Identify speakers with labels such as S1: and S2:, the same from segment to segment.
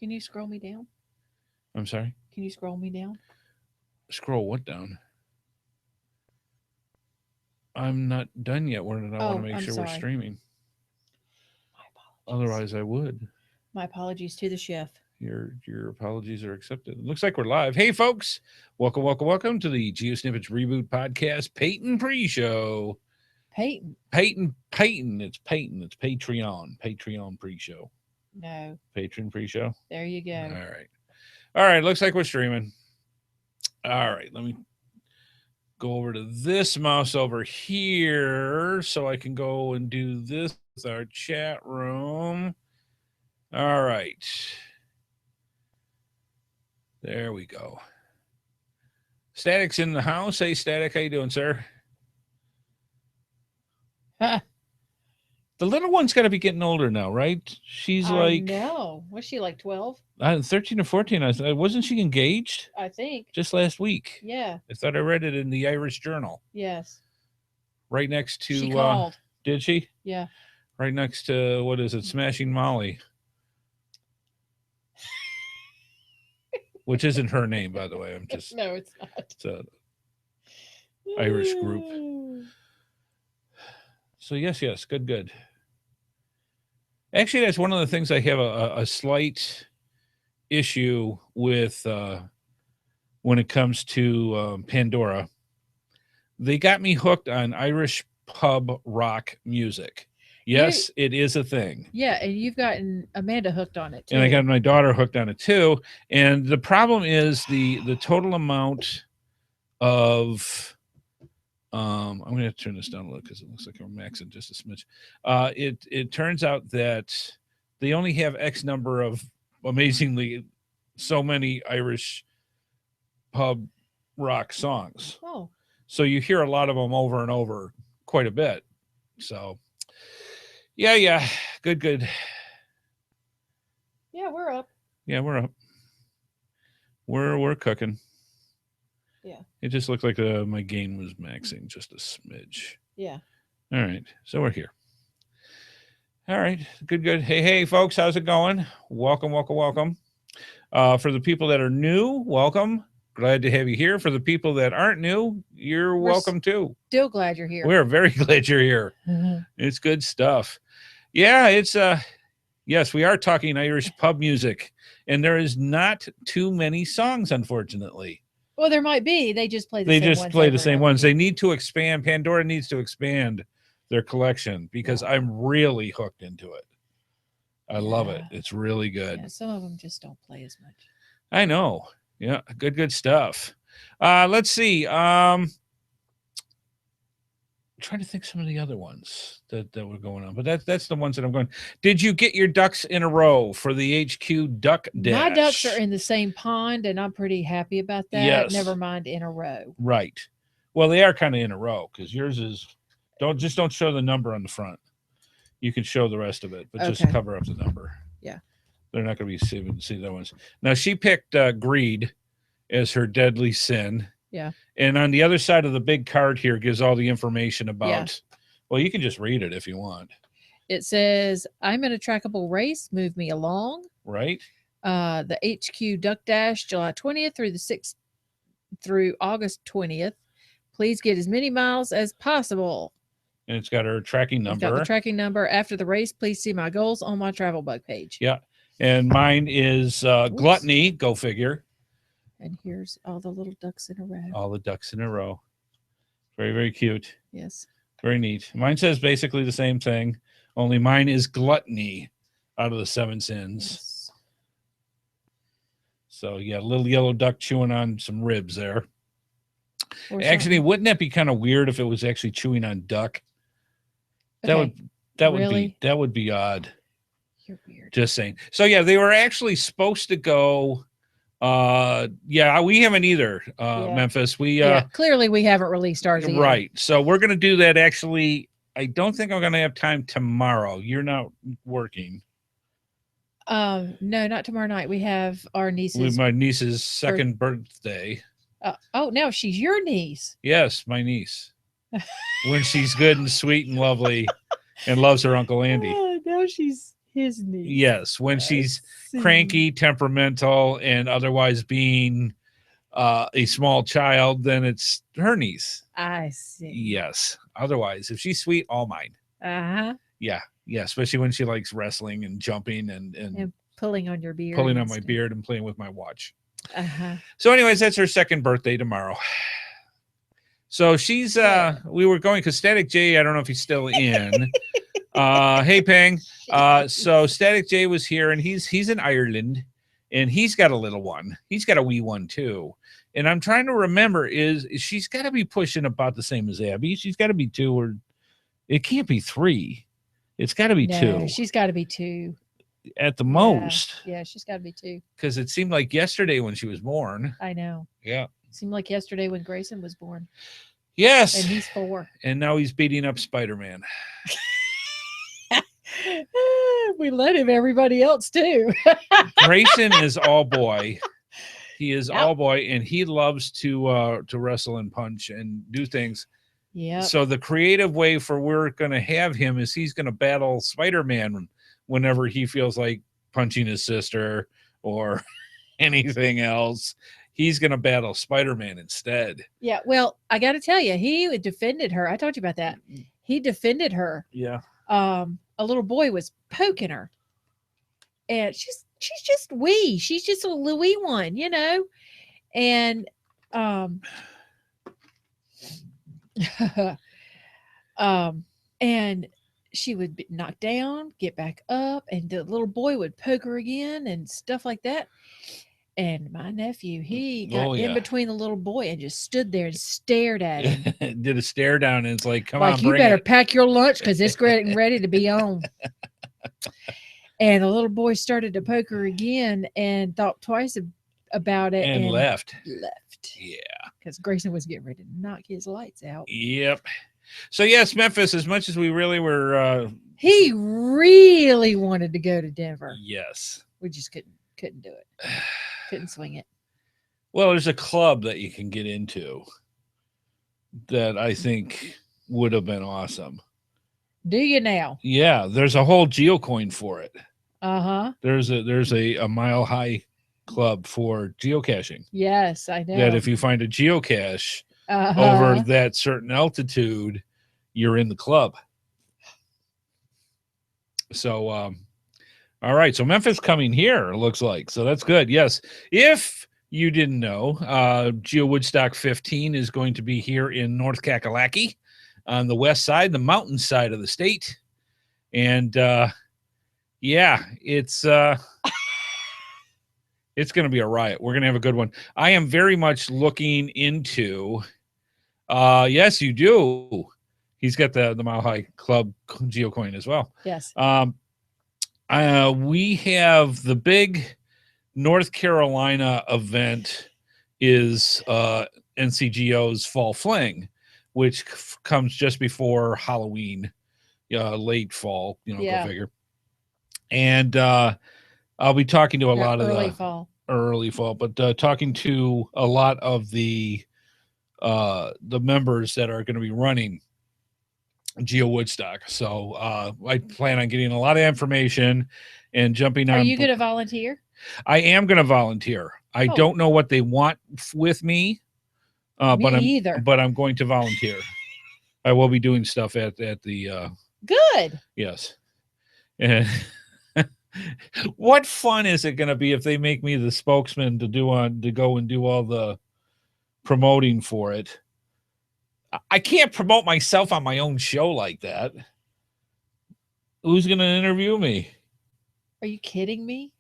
S1: Can you scroll me down?
S2: I'm sorry?
S1: Can you scroll me down?
S2: Scroll what down? I'm not done yet. I want to make
S1: I'm
S2: sure we're
S1: sorry.
S2: streaming.
S1: My apologies.
S2: Otherwise, I would.
S1: My apologies to the chef.
S2: Your apologies are accepted. It looks like we're live. Hey, folks. Welcome to the GeoSnippits Reboot Podcast Peyton Pre-Show.
S1: Peyton.
S2: It's Peyton. It's Patreon Pre-Show.
S1: No.
S2: Patron Pre-Show.
S1: There you go.
S2: All right. Looks like we're streaming. All right. Let me go over to this mouse over here so I can go and do this with our chat room. All right. There we go. Static's in the house. Hey, Static, how you doing, sir? The little one's got to be getting older now, right? She's like...
S1: No. Was she like 12?
S2: 13 or 14. Wasn't she engaged?
S1: I think.
S2: Just last week.
S1: Yeah.
S2: I thought I read it in the Irish Journal.
S1: Yes.
S2: Right next to...
S1: She called.
S2: Did she?
S1: Yeah.
S2: Right next to, what is it, Smashing Molly. Which isn't her name, by the way. I'm just...
S1: No, it's not.
S2: It's an Irish group. So, yes. Good. Actually, that's one of the things I have a slight issue with when it comes to Pandora. They got me hooked on Irish pub rock music. Yes, it is a thing.
S1: Yeah, and you've gotten Amanda hooked on it, too.
S2: And I got my daughter hooked on it, too. And the problem is the total amount of... I'm going to have to turn this down a little because it looks like I'm maxing just a smidge. It turns out that they only have X number of, amazingly, so many Irish pub rock songs.
S1: Oh.
S2: So you hear a lot of them over and over quite a bit. So, yeah. Good.
S1: Yeah, we're up.
S2: Yeah, we're up. We're cooking.
S1: Yeah.
S2: It just looked like my gain was maxing just a smidge.
S1: Yeah.
S2: All right. So we're here. All right. Good. Hey, folks. How's it going? Welcome. For the people that are new, welcome. Glad to have you here. For the people that aren't new, we're welcome too.
S1: Still glad you're here.
S2: We're very glad you're here.
S1: Mm-hmm.
S2: It's good stuff. Yeah, it's yes, we are talking Irish pub music, and there is not too many songs, unfortunately.
S1: Well, there might be. They just play the same ones.
S2: They need to expand. Pandora needs to expand their collection because I'm really hooked into it. I love it. It's really good.
S1: Yeah, some of them just don't play as much.
S2: I know. Yeah, good stuff. Let's see. Trying to think some of the other ones that were going on, but that's the ones that I'm going. Did you get your ducks in a row for the HQ Duck Dash?
S1: My ducks are in the same pond, and I'm pretty happy about that.
S2: Yes.
S1: Never mind in a row.
S2: Right. Well, they are kind of in a row because yours is don't show the number on the front. You can show the rest of it, but just cover up the number.
S1: Yeah.
S2: They're not going to be able to see that ones. Now she picked greed as her deadly sin.
S1: Yeah.
S2: And on the other side of the big card here gives all the information about, well, you can just read it if you want.
S1: It says, I'm in a trackable race. Move me along.
S2: Right.
S1: The HQ Duck Dash, July 20th through the 6th through August 20th. Please get as many miles as possible.
S2: And it's got her tracking number.
S1: It's got the tracking number. After the race, please see my goals on my travel bug page.
S2: Yeah. And mine is gluttony. Go figure.
S1: And here's all the little ducks in a row.
S2: All the ducks in a row. Very, very cute.
S1: Yes.
S2: Very neat. Mine says basically the same thing, only mine is gluttony out of the 7 sins.
S1: Yes.
S2: So, yeah, little yellow duck chewing on some ribs there.
S1: Actually,
S2: wouldn't that be kind of weird if it was actually chewing on duck? That would be odd.
S1: You're weird.
S2: Just saying. So, yeah, they were actually supposed to go... we haven't either, Memphis.
S1: Clearly we haven't released ours either.
S2: Right. So we're going to do that. Actually, I don't think I'm going to have time tomorrow. You're not working.
S1: No, not tomorrow night. We have our niece's.
S2: My niece's second birthday.
S1: Now she's your niece.
S2: Yes, my niece. When she's good and sweet and lovely and loves her Uncle Andy.
S1: Now she's His niece.
S2: Yes, when she's cranky, temperamental, and otherwise being a small child, then it's her niece.
S1: I see.
S2: Yes. Otherwise, if she's sweet, all mine.
S1: Uh-huh.
S2: Yeah. Yeah. Especially when she likes wrestling and jumping and
S1: pulling on your beard.
S2: Pulling on my beard and playing with my watch.
S1: Uh-huh.
S2: So anyways, that's her second birthday tomorrow. So she's we were going because Static J, I don't know if he's still in. Hey Peng. So Static J was here and he's in Ireland and he's got a little one. He's got a wee one too. And I'm trying to remember is she's got to be pushing about the same as Abby. She's got to be 2 or it can't be 3. It's got to be 2.
S1: She's got to be 2
S2: at the most.
S1: Yeah, she's got to be 2.
S2: Because it seemed like yesterday when she was born.
S1: I know.
S2: Yeah.
S1: It seemed like yesterday when Grayson was born.
S2: Yes.
S1: And he's 4.
S2: And now he's beating up Spider-Man.
S1: We let him, everybody else too.
S2: Grayson is all boy. He is all boy, and he loves to wrestle and punch and do things.
S1: Yeah.
S2: So the creative way for we're going to have him is he's going to battle Spider-Man whenever he feels like punching his sister or anything else. He's going to battle Spider-Man instead.
S1: Yeah. Well, I got to tell you, he defended her. I told you about that. He defended her.
S2: Yeah.
S1: A little boy was poking her, and she's just wee. She's just a wee one, you know, and and she would be knocked down, get back up, and the little boy would poke her again and stuff like that. And my nephew, he got in between the little boy and just stood there and stared at him.
S2: Did a stare down, and it's like, come
S1: like,
S2: on,
S1: you better pack your lunch because it's getting ready to be on. And the little boy started to poke her again and thought twice about it
S2: and left. Yeah.
S1: Because Grayson was getting ready to knock his lights out.
S2: Yep. So, yes, Memphis, as much as we really were...
S1: he really wanted to go to Denver.
S2: Yes.
S1: We just couldn't do it. Couldn't swing it.
S2: Well, there's a club that you can get into that I think would have been awesome.
S1: Do you now?
S2: Yeah, there's a whole geocoin for it.
S1: Uh-huh.
S2: There's a mile high club for geocaching.
S1: Yes, I know.
S2: That if you find a geocache over that certain altitude, you're in the club. So, all right. So Memphis coming here, looks like. So that's good. Yes. If you didn't know, Geo Woodstock 15 is going to be here in North Kakalaki on the west side, the mountain side of the state. And yeah, it's going to be a riot. We're going to have a good one. I am very much looking into, yes, you do. He's got the Mile High Club geocoin as well.
S1: Yes.
S2: We have the big North Carolina event is NCGO's Fall Fling, which comes just before Halloween, late fall, go figure. And I'll be talking to a lot of early fall, but talking to a lot of the members that are going to be running Geo Woodstock. So I plan on getting a lot of information and jumping on.
S1: Are you going to volunteer?
S2: I am going to volunteer. I don't know what they want with me, but I'm going to volunteer. I will be doing stuff at the.
S1: Good.
S2: Yes. And what fun is it going to be if they make me the spokesman to go and do all the promoting for it? I can't promote myself on my own show like that. Who's going to interview me?
S1: Are you kidding me?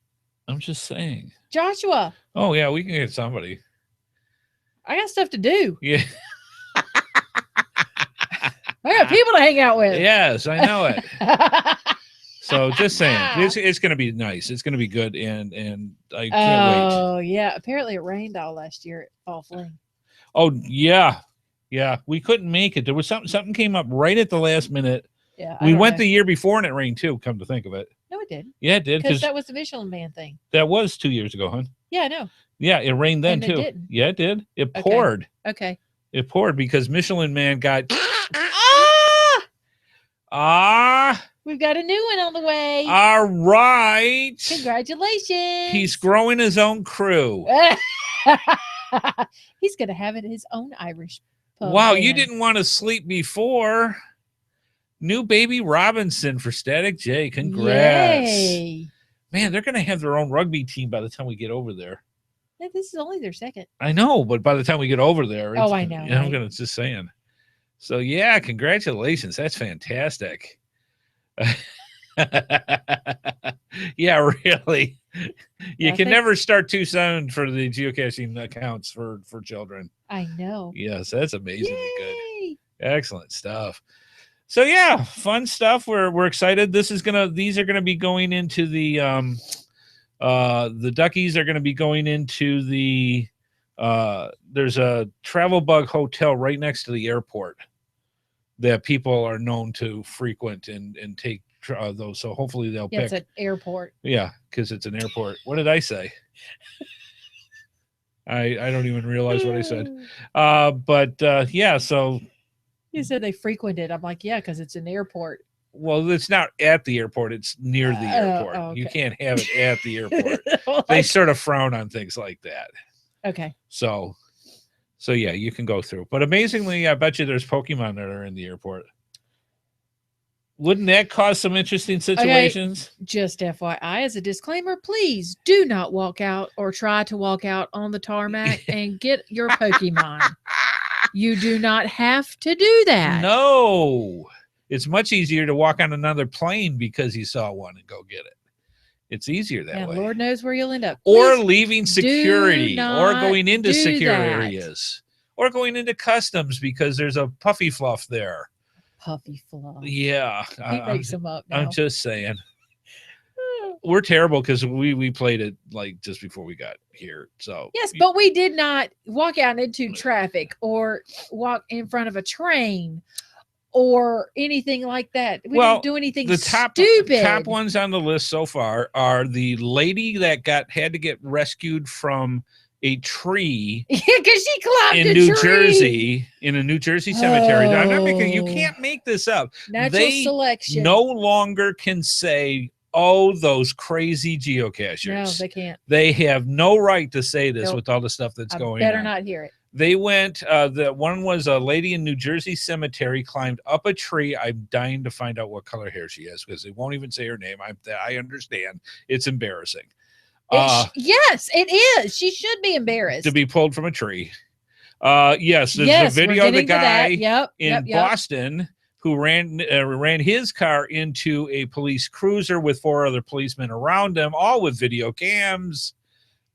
S2: I'm just saying.
S1: Joshua.
S2: Oh, yeah, we can get somebody.
S1: I got stuff to do.
S2: Yeah.
S1: I got people to hang out with.
S2: Yes, I know it. So just saying, it's going to be nice. It's going to be good, and I can't wait.
S1: Oh, yeah. Apparently it rained all last year at Fall Fling.
S2: Oh, yeah. Yeah, we couldn't make it. There was something came up right at the last minute.
S1: Yeah,
S2: we went the year before and it rained too. Come to think of it,
S1: no, it didn't.
S2: Yeah, it did
S1: because that was the Michelin Man thing.
S2: That was 2 years ago, huh?
S1: Yeah, I know.
S2: Yeah, it rained then
S1: and
S2: too.
S1: It didn't.
S2: Yeah, it did. It poured.
S1: Okay.
S2: It poured because Michelin Man got
S1: We've got a new one on the way.
S2: All right.
S1: Congratulations.
S2: He's growing his own crew.
S1: He's going to have his own Irish pub
S2: Wow,
S1: band.
S2: you didn't want to sleep before. New baby Robinson for Static J. Congrats.
S1: Yay.
S2: Man, they're going to have their own rugby team by the time we get over there.
S1: Yeah, this is only their second.
S2: I know, but by the time we get over there.
S1: Oh, I know.
S2: I'm going to just saying. So, yeah, congratulations. That's fantastic. Yeah, really. You can never start too soon for the geocaching accounts for children.
S1: I know.
S2: Yes, that's amazingly good. Excellent stuff. So yeah, fun stuff. We're excited. These are gonna be going into the duckies are gonna be going into the there's a travel bug hotel right next to the airport that people are known to frequent and take those. So hopefully they'll pick.
S1: It's an airport.
S2: Yeah, because it's an airport. What did I say? I don't even realize what I said. But yeah, so.
S1: You said they frequented. I'm like, yeah, because it's an airport.
S2: Well, it's not at the airport. It's near the airport.
S1: Okay.
S2: You can't have it at the airport. They sort of frown on things like that.
S1: Okay.
S2: So yeah, you can go through. But amazingly, I bet you there's Pokemon that are in the airport. Wouldn't that cause some interesting situations?
S1: Okay. Just FYI, as a disclaimer, please do not walk out or try to walk out on the tarmac and get your Pokemon. You do not have to do that.
S2: No. It's much easier to walk on another plane because you saw one and go get it. It's easier that way.
S1: Lord knows where you'll end up.
S2: Or leaving security or going into secure
S1: that.
S2: areas or going into customs because there's a puffy fluff there.
S1: Puffy fluff.
S2: Yeah.
S1: He makes them up now.
S2: I'm just saying. We're terrible because we played it like just before we got here. So
S1: yes, but we did not walk out into traffic or walk in front of a train or anything like that. We didn't do anything stupid.
S2: Top ones on the list so far are the lady that had to get rescued from a tree.
S1: Yeah, because she climbed
S2: in New Jersey, in a New Jersey cemetery. I'm not making. You can't make this up.
S1: Natural selection.
S2: No longer can say, "Oh, those crazy geocachers."
S1: No, they can't.
S2: They have no right to say this with all the stuff that's going on.
S1: Better not hear it.
S2: They went, the one was a lady in New Jersey cemetery, climbed up a tree. I'm dying to find out what color hair she has because they won't even say her name. I understand. It's embarrassing.
S1: Yes, it is. She should be embarrassed.
S2: To be pulled from a tree. Yes, there's a video of the guy in Boston who ran his car into a police cruiser with 4 other policemen around him, all with video cams,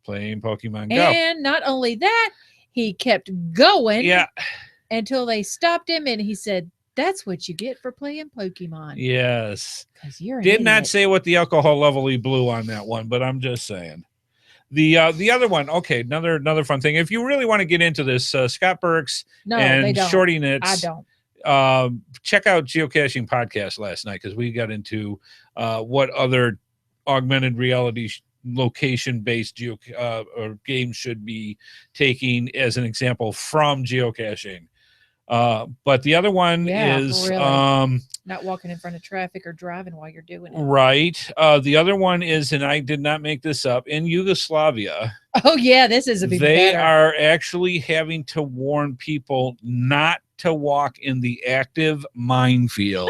S2: playing Pokemon Go.
S1: And not only that, he kept going until they stopped him, and he said, "That's what you get for playing Pokemon."
S2: Yes.
S1: You're
S2: Did not say what the alcohol level he blew on that one, but I'm just saying. The other one, okay, another fun thing. If you really want to get into this, Scott Burks and Shorty Knits,
S1: I don't.
S2: Check out Geocaching Podcast last night because we got into what other augmented reality location-based or games should be taking as an example from geocaching. But the other one is
S1: really. Not walking in front of traffic or driving while you're doing it.
S2: Right. The other one is, and I did not make this up, in Yugoslavia.
S1: Oh yeah, this is a bit
S2: They
S1: better.
S2: are actually having to warn people not to walk in the active minefields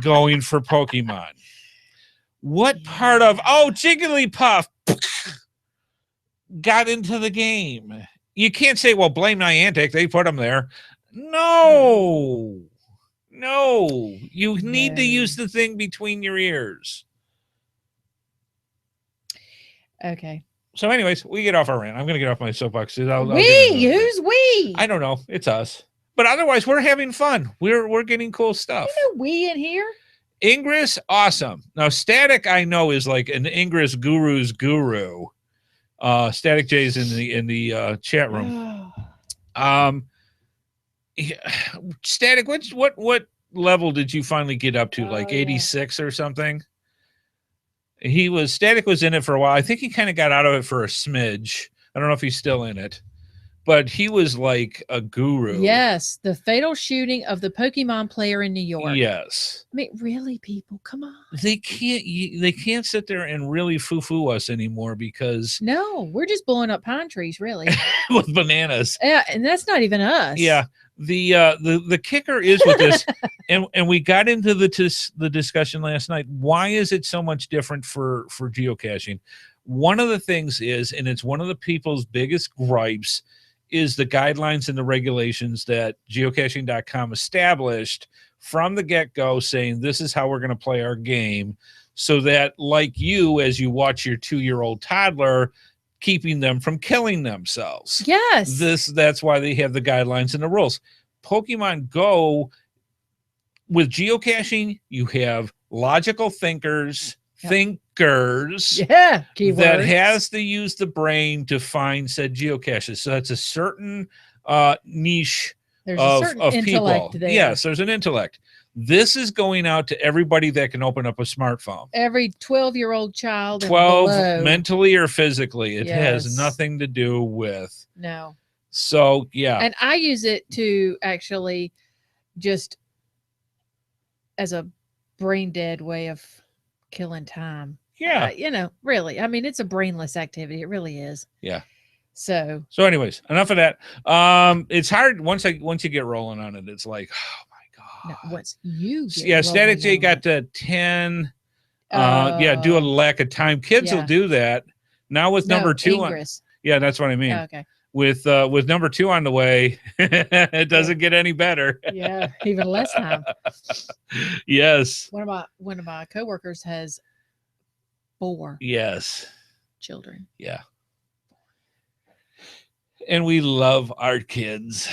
S2: going for Pokemon. What part of Jigglypuff got into the game? You can't say, well, blame Niantic. They put them there. No. You need to use the thing between your ears.
S1: Okay.
S2: So anyways, we get off our rant. I'm going to get off my soapbox.
S1: Who's we?
S2: I don't know. It's us. But otherwise, we're having fun. We're getting cool stuff.
S1: You know we in here?
S2: Ingress, awesome. Now, Static, I know, is like an Ingress guru's guru. Static J's in the chat room. Static, what level did you finally get up to? Like 86 or something? Static was in it for a while. I think he kind of got out of it for a smidge. I don't know if he's still in it. but he was like a guru.
S1: Yes, the fatal shooting of the Pokemon player in New York.
S2: Yes.
S1: I mean, really, people, come on.
S2: They can't sit there and really foo-foo us anymore because
S1: no, we're just blowing up pine trees, really,
S2: with bananas.
S1: Yeah, and that's not even us.
S2: Yeah. The kicker is with this, and we got into the discussion last night. Why is it so much different for geocaching? One of the things is, and it's one of the people's biggest gripes, is the guidelines and the regulations that geocaching.com established from the get-go, saying this is how we're going to play our game, so that, like you, as you watch your 2-year-old toddler, keeping them from killing themselves.
S1: Yes.
S2: That's why they have the guidelines and the rules. Pokemon Go, with geocaching, you have logical thinkers,
S1: yeah, keywords.
S2: that has to use the brain to find said geocaches. So that's a certain niche of people.
S1: There.
S2: Yes, there's an intellect. This is going out to everybody that can open up a smartphone.
S1: Every 12-year-old child.
S2: 12, mentally or physically. It has nothing to do with.
S1: No.
S2: So, yeah.
S1: And I use it to actually just as a brain dead way of killing time.
S2: Yeah.
S1: Really. I mean, it's a brainless activity. It really is.
S2: Yeah.
S1: So
S2: anyways, enough of that. It's hard once you get rolling on it. It's like, oh my God.
S1: No, once you get
S2: Static J got to 10. Due to lack of time. Kids will do that. Now with number 2
S1: Ingress.
S2: Yeah, that's what I mean.
S1: Oh, okay.
S2: With number 2 on the way, it doesn't get any better.
S1: Yeah, even less time.
S2: Yes.
S1: One of my coworkers has 4.
S2: Yes.
S1: Children.
S2: Yeah. And we love our kids.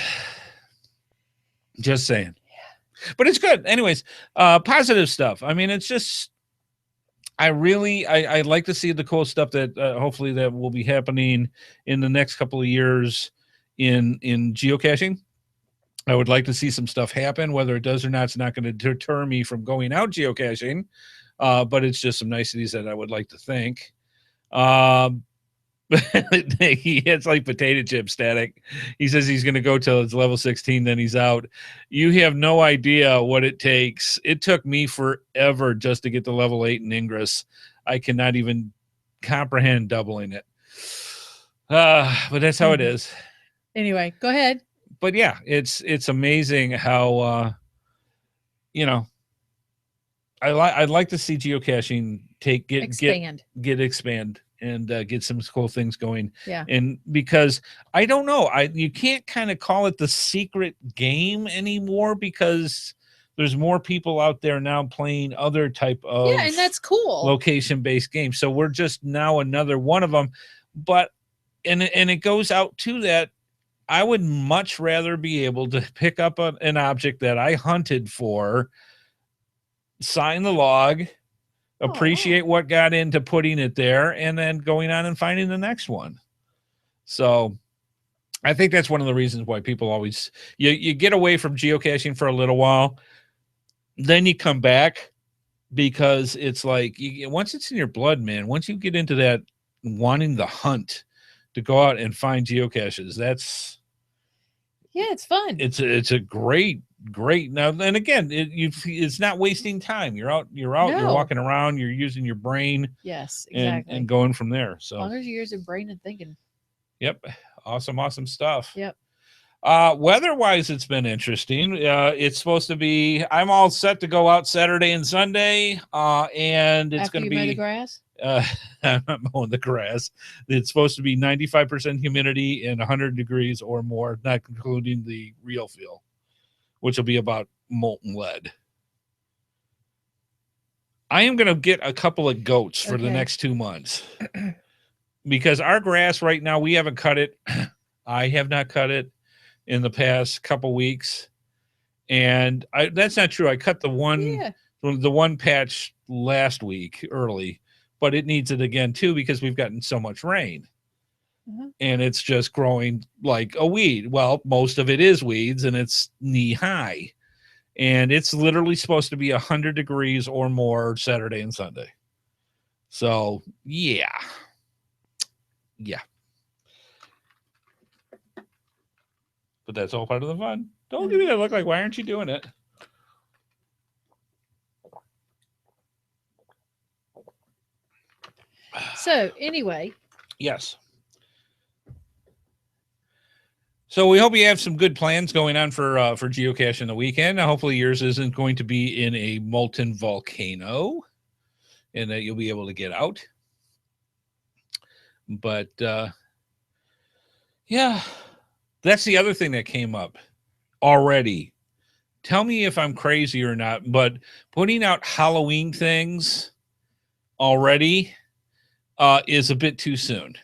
S2: Just saying. Yeah. But it's good. Anyways, positive stuff. I mean, it's just, I like to see the cool stuff that hopefully that will be happening in the next couple of years in geocaching. I would like to see some stuff happen. Whether it does or not, it's not going to deter me from going out geocaching. But it's just some niceties that I would like to think. It's like potato chip Static. He says he's going to go till it's level 16, then he's out. You have no idea what it takes. It took me forever just to get to level 8 in Ingress. I cannot even comprehend doubling it. But that's how it is.
S1: Anyway, go ahead.
S2: But yeah, it's amazing how I'd like to see geocaching expand and get some cool things going.
S1: Yeah.
S2: And because I don't know, you can't kind of call it the secret game anymore because there's more people out there now playing other type of
S1: and that's cool
S2: location-based games. So we're just now another one of them. But and it goes out to that. I would much rather be able to pick up an object that I hunted for, sign the log, appreciate what got into putting it there, and then going on and finding the next one. So I think that's one of the reasons why people always, you get away from geocaching for a little while, then you come back because it's like, once it's in your blood, man, once you get into that wanting the hunt to go out and find geocaches,
S1: it's fun.
S2: It's a great now. And again, it's not wasting time. You're out, you're walking around, you're using your brain.
S1: Yes, exactly.
S2: And going from there. So
S1: as long as you're using brain and thinking.
S2: Yep. Awesome stuff.
S1: Yep.
S2: Weather-wise, it's been interesting. It's supposed to be, I'm all set to go out Saturday and Sunday. And it's going to be mow
S1: the grass.
S2: I'm not mowing the grass. It's supposed to be 95% humidity and 100 degrees or more, not including the real feel, which will be about molten lead. I am going to get a couple of goats for the next 2 months because our grass right now, we haven't cut it. I have not cut it in the past couple weeks. And that's not true. I cut the one patch last week early, but it needs it again too, because we've gotten so much rain. And it's just growing like a weed. Well, most of it is weeds and it's knee high. And it's literally supposed to be 100 degrees or more Saturday and Sunday. So, yeah. but that's all part of the fun. Don't give me that look like, why aren't you doing it?
S1: So anyway.
S2: Yes. So we hope you have some good plans going on for geocaching the weekend. Hopefully yours isn't going to be in a molten volcano and that you'll be able to get out. But yeah, that's the other thing that came up already. Tell me if I'm crazy or not, but putting out Halloween things already is a bit too soon.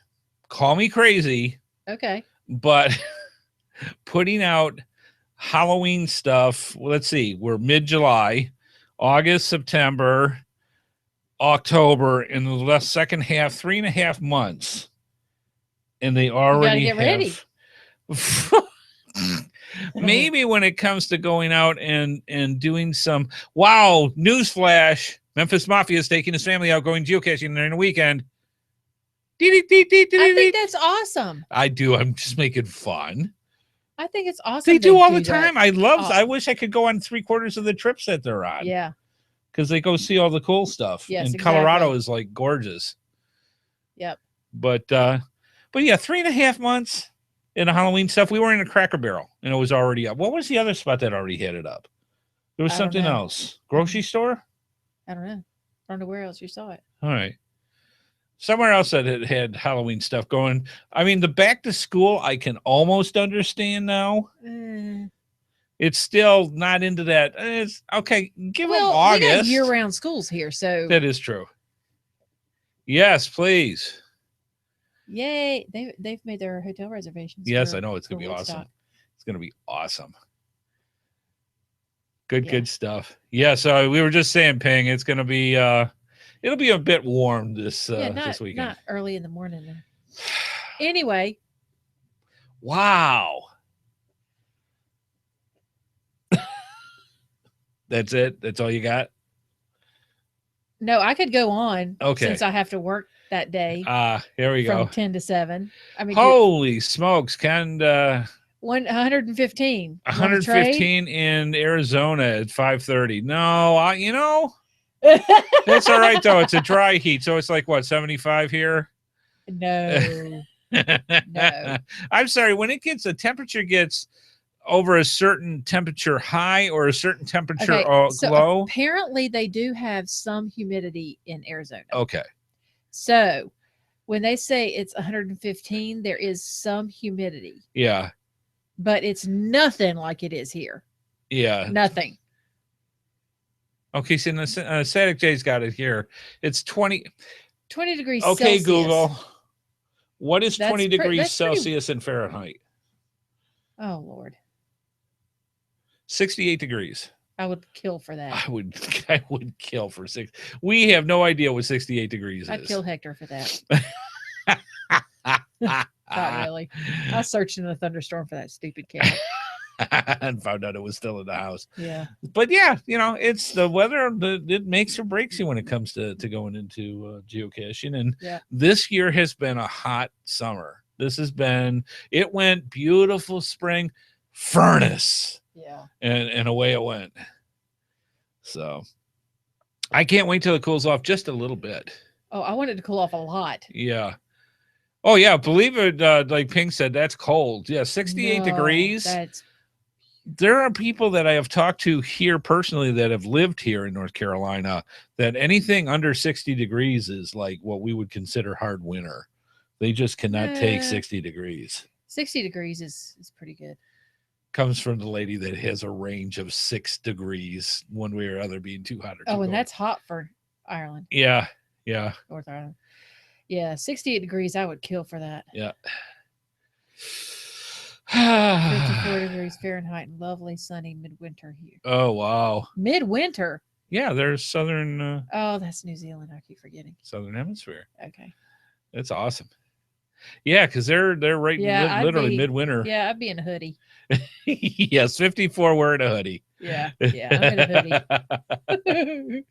S2: Call me crazy.
S1: Okay.
S2: But putting out Halloween stuff, let's see, we're mid-July, August, September, October, in the second half, 3.5 months. And they already
S1: get ready.
S2: Maybe when it comes to going out and doing some, wow, newsflash, Memphis Mafia is taking his family out going geocaching during the weekend.
S1: I think that's awesome.
S2: I do. I'm just making fun.
S1: I think it's awesome.
S2: They do all the time. I wish I could go on 3/4 of the trips that they're on.
S1: Yeah.
S2: Because they go see all the cool stuff.
S1: Yes,
S2: and
S1: exactly.
S2: Colorado is like gorgeous.
S1: Yep.
S2: But yeah, 3.5 months in the Halloween stuff. We were in a Cracker Barrel and it was already up. What was the other spot that already had it up? There was something else. Grocery store?
S1: I don't know. I don't know where else you saw it.
S2: All right. Somewhere else that it had Halloween stuff going. I mean, the back to school, I can almost understand now. It's still not into that. It's okay. Give them August.
S1: We got year-round schools here, so
S2: that is true. Yes, please.
S1: Yay! They've made their hotel reservations.
S2: Yes, I know it's gonna be awesome. It's gonna be awesome. Good stuff. Yeah. So we were just saying, Ping, it's gonna be. It'll be a bit warm this weekend.
S1: Not early in the morning. Then. Anyway.
S2: Wow. That's it? That's all you got?
S1: No, I could go on.
S2: Okay.
S1: Since I have to work that day.
S2: Here we go.
S1: From 10 to 7. I mean,
S2: holy smokes.
S1: 115.
S2: 115 in Arizona at 5:30. No, you know. That's all right though. It's a dry heat, so it's like what, 75 here?
S1: No. No.
S2: I'm sorry. When the temperature gets over a certain temperature high or a certain temperature low.
S1: Apparently, they do have some humidity in Arizona.
S2: Okay.
S1: So when they say it's 115, there is some humidity.
S2: Yeah.
S1: But it's nothing like it is here.
S2: Yeah.
S1: Nothing.
S2: Okay, so Static J's got it here. It's 20
S1: degrees
S2: okay,
S1: Celsius.
S2: Google. What is 20 degrees Celsius in Fahrenheit?
S1: Oh, Lord.
S2: 68 degrees.
S1: I would kill for that.
S2: I would kill for 6. We have no idea what 68 degrees is.
S1: I'd kill Hector for that. Not really. I searched in a thunderstorm for that stupid cat.
S2: And found out it was still in the house.
S1: Yeah.
S2: But yeah, it's the weather it makes or breaks you when it comes to going into geocaching. And this year has been a hot summer. It went beautiful spring, furnace.
S1: Yeah.
S2: And away it went. So I can't wait till it cools off just a little bit.
S1: Oh, I want it to cool off a lot.
S2: Yeah. Oh yeah, believe it, like Pink said, that's cold. Yeah, 68 degrees. There are people that I have talked to here personally that have lived here in North Carolina that anything under 60 degrees is like what we would consider hard winter. They just cannot take 60 degrees.
S1: 60 degrees is pretty good.
S2: Comes from the lady that has a range of 6 degrees, one way or other, being too hot or too cold.
S1: And that's hot for Ireland.
S2: Yeah.
S1: North Ireland. Yeah, 68 degrees, I would kill for that.
S2: Yeah.
S1: 54 degrees Fahrenheit and lovely sunny midwinter here.
S2: Oh, wow.
S1: Midwinter?
S2: Yeah, there's southern...
S1: that's New Zealand. I keep forgetting.
S2: Southern hemisphere.
S1: Okay.
S2: That's awesome. Yeah, because they're right literally midwinter.
S1: Yeah, I'd be in a hoodie.
S2: Yes, 54 wearing a hoodie.
S1: Yeah, I'm in a hoodie.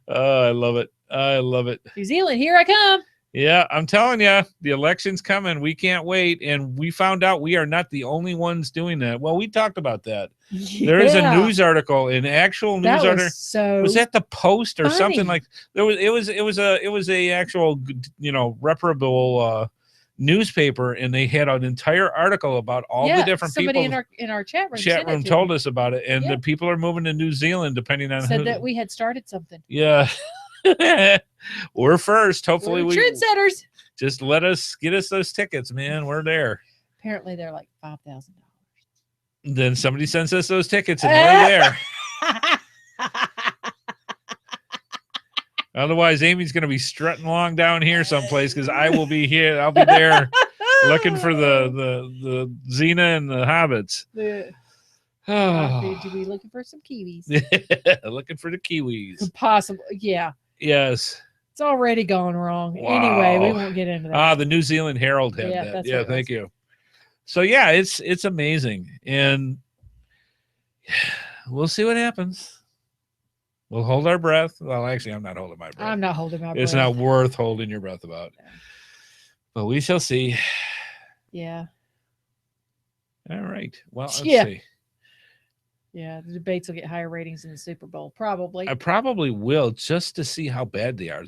S2: Oh, I love it. New
S1: Zealand, here I come.
S2: Yeah, I'm telling you, the election's coming. We can't wait. And we found out we are not the only ones doing that. Well, we talked about that.
S1: Yeah.
S2: There is a news article, an actual news article. Was that the Post or something like? It was a actual, reparable newspaper, and they had an entire article about all the different
S1: somebody
S2: people.
S1: in our chat room
S2: Told us about it, and the people are moving to New Zealand depending on
S1: said that we had started something.
S2: Yeah. We're first. Hopefully
S1: we're trendsetters.
S2: Just get us those tickets, man. We're there.
S1: Apparently they're like $5,000.
S2: Then somebody sends us those tickets and we're there. Otherwise, Amy's going to be strutting along down here someplace because I will be here. I'll be there looking for the Xena and the Hobbits.
S1: To be looking for some kiwis.
S2: Looking for the kiwis.
S1: Possible. Yeah.
S2: Yes.
S1: It's already gone wrong.
S2: Wow.
S1: Anyway, we won't get into that.
S2: The New Zealand Herald had that. Yeah, thank you. So yeah, it's amazing. And we'll see what happens. We'll hold our breath. Well, actually, I'm not holding my breath.
S1: I'm not holding my breath.
S2: It's not worth holding your breath about. Yeah. But we shall see.
S1: Yeah.
S2: All right. Well, let's see.
S1: Yeah, the debates will get higher ratings in the Super Bowl, probably.
S2: I probably will, just to see how bad they are.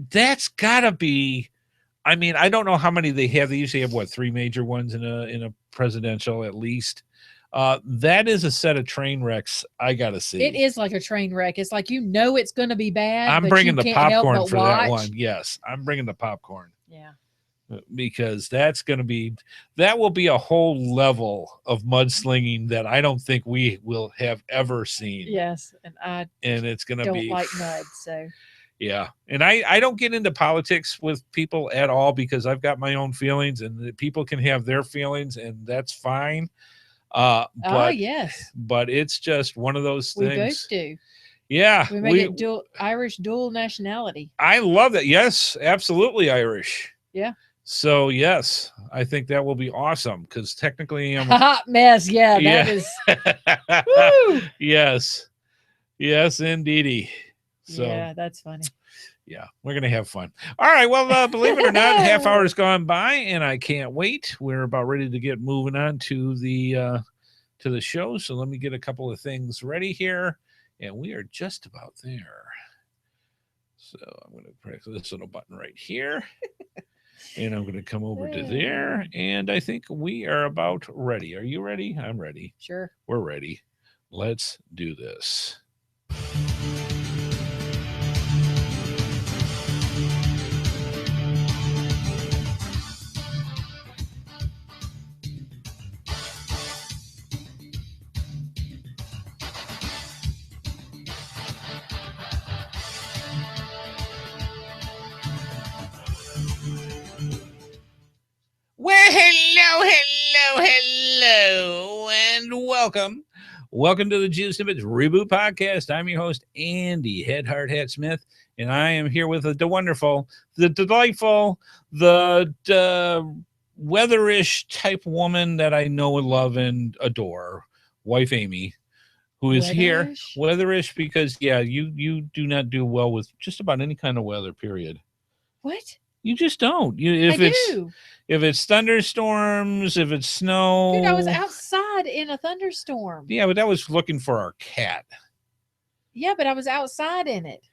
S2: That's gotta be. I mean, I don't know how many they have. They usually have 3 major ones in a presidential at least. That is a set of train wrecks I gotta see.
S1: It is like a train wreck. It's like it's going to be bad.
S2: I'm bringing the popcorn for that one. Yes, I'm bringing the popcorn.
S1: Yeah.
S2: Because that will be a whole level of mudslinging that I don't think we will have ever seen.
S1: Yes, and
S2: it's going to be
S1: like mud, so
S2: yeah. And I don't get into politics with people at all because I've got my own feelings, and people can have their feelings, and that's fine.
S1: Yes,
S2: but it's just one of those things.
S1: We both do.
S2: Yeah,
S1: we make it Irish dual nationality.
S2: I love that. Yes, absolutely Irish.
S1: Yeah.
S2: So yes, I think that will be awesome because technically I'm
S1: a hot mess. Yeah, that is.
S2: Woo! Yes, indeedy. So
S1: yeah, that's funny.
S2: Yeah, we're gonna have fun. All right. Well, believe it or not, half hour's gone by, and I can't wait. We're about ready to get moving on to the show. So let me get a couple of things ready here, and we are just about there. So I'm going to press this little button right here. And I'm going to come over to there. And I think we are about ready. Are you ready? I'm ready.
S1: Sure.
S2: We're ready. Let's do this. Well, hello, and welcome. Welcome to the GeoSnippits Reboot Podcast. I'm your host, Andy HeadHardHat Smith, and I am here with the wonderful, the delightful, the weatherish type woman that I know and love and adore, wife Amy, who is here. Weatherish because, yeah, you do not do well with just about any kind of weather, period.
S1: What?
S2: You just don't. If it's thunderstorms, if it's snow.
S1: Dude, I was outside in a thunderstorm.
S2: Yeah, but that was looking for our cat.
S1: Yeah, but I was outside in it.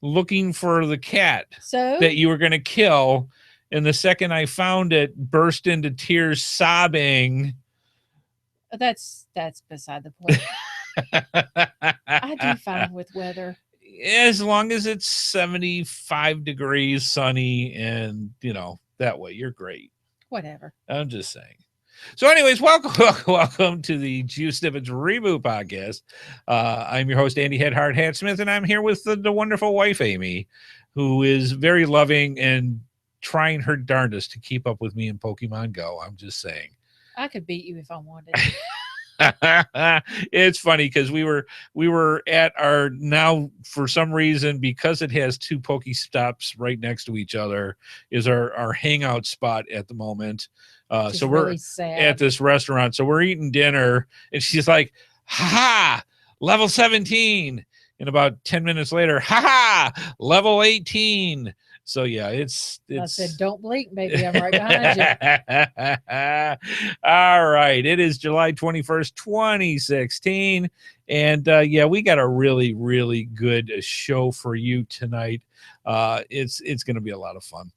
S2: Looking for the cat.
S1: So? That
S2: you were going to kill. And the second I found it, burst into tears, sobbing.
S1: That's beside the point. I do fine with weather.
S2: As long as it's 75 degrees, sunny, and, that way you're great.
S1: Whatever.
S2: I'm just saying. So anyways, welcome to the GeoSnippits Reboot Podcast. I'm your host, Andy HeadHardHat Smith, and I'm here with the wonderful wife, Amy, who is very loving and trying her darndest to keep up with me in Pokemon Go. I'm just saying.
S1: I could beat you if I wanted.
S2: It's funny because we were at our, now for some reason, because it has 2 Pokestops right next to each other, is our hangout spot at the moment. So we're really at this restaurant, so we're eating dinner, and she's like, ha, level 17. And about 10 minutes later, ha, level 18. So yeah, it's.
S1: I said, don't blink, baby. I'm right behind
S2: you. All right. It is July 21st, 2016. And yeah, we got a really, really good show for you tonight. It's going to be a lot of fun.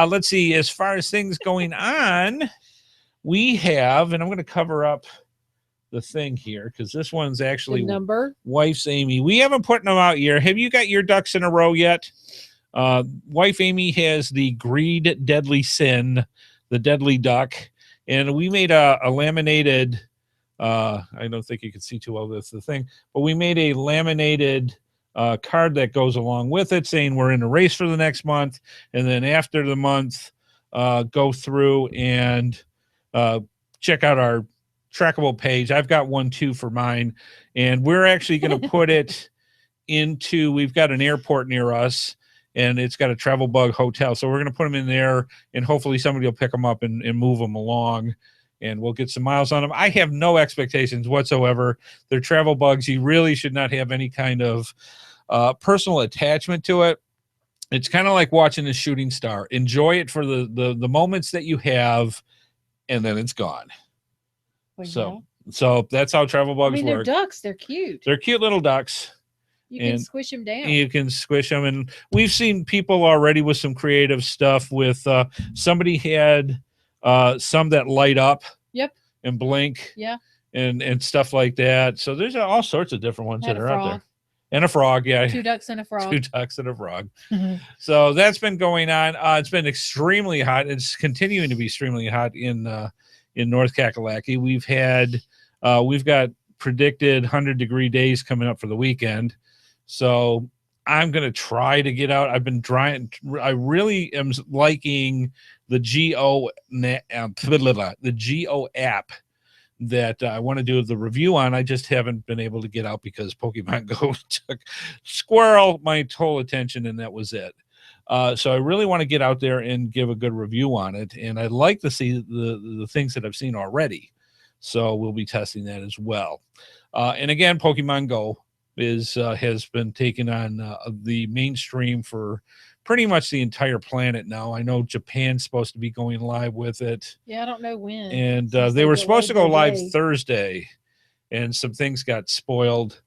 S2: Let's see. As far as things going on, we have, and I'm going to cover up the thing here because this one's actually
S1: the number.
S2: Wife's Amy. We haven't put them out yet. Have you got your ducks in a row yet? Wife Amy has the Greed Deadly Sin, the Deadly Duck, and we made a laminated. I don't think you can see too well this the thing, but we made a laminated card that goes along with it, saying we're in a race for the next month, and then after the month, go through and check out our trackable page. I've got one too for mine, and we're actually going to put it into. We've got an airport near us. And it's got a travel bug hotel. So we're going to put them in there and hopefully somebody will pick them up and move them along and we'll get some miles on them. I have no expectations whatsoever. They're travel bugs. You really should not have any kind of personal attachment to it. It's kind of like watching a shooting star. Enjoy it for the moments that you have, and then it's gone. Well, so that's how travel bugs work.
S1: They're ducks. They're cute.
S2: They're cute little ducks.
S1: You can squish them down.
S2: You can squish them. And we've seen people already with some creative stuff with somebody had some that light up.
S1: Yep.
S2: And blink.
S1: Yeah.
S2: And stuff like that. So there's all sorts of different ones that are out there. And a frog, yeah.
S1: 2 ducks and a frog.
S2: 2 ducks and a frog. So that's been going on. It's been extremely hot. It's continuing to be extremely hot in North Kakalaki. We've got predicted 100-degree days coming up for the weekend. So I'm going to try to get out. I've been trying. I really am liking the Geo app that I want to do the review on. I just haven't been able to get out because Pokemon Go took my whole attention, and that was it. So I really want to get out there and give a good review on it. And I'd like to see the things that I've seen already. So we'll be testing that as well. And again, Pokemon Go has been taken on the mainstream for pretty much the entire planet now. I know Japan's supposed to be going live with it.
S1: Yeah, I don't know when.
S2: And they were supposed to go live Thursday, and some things got spoiled,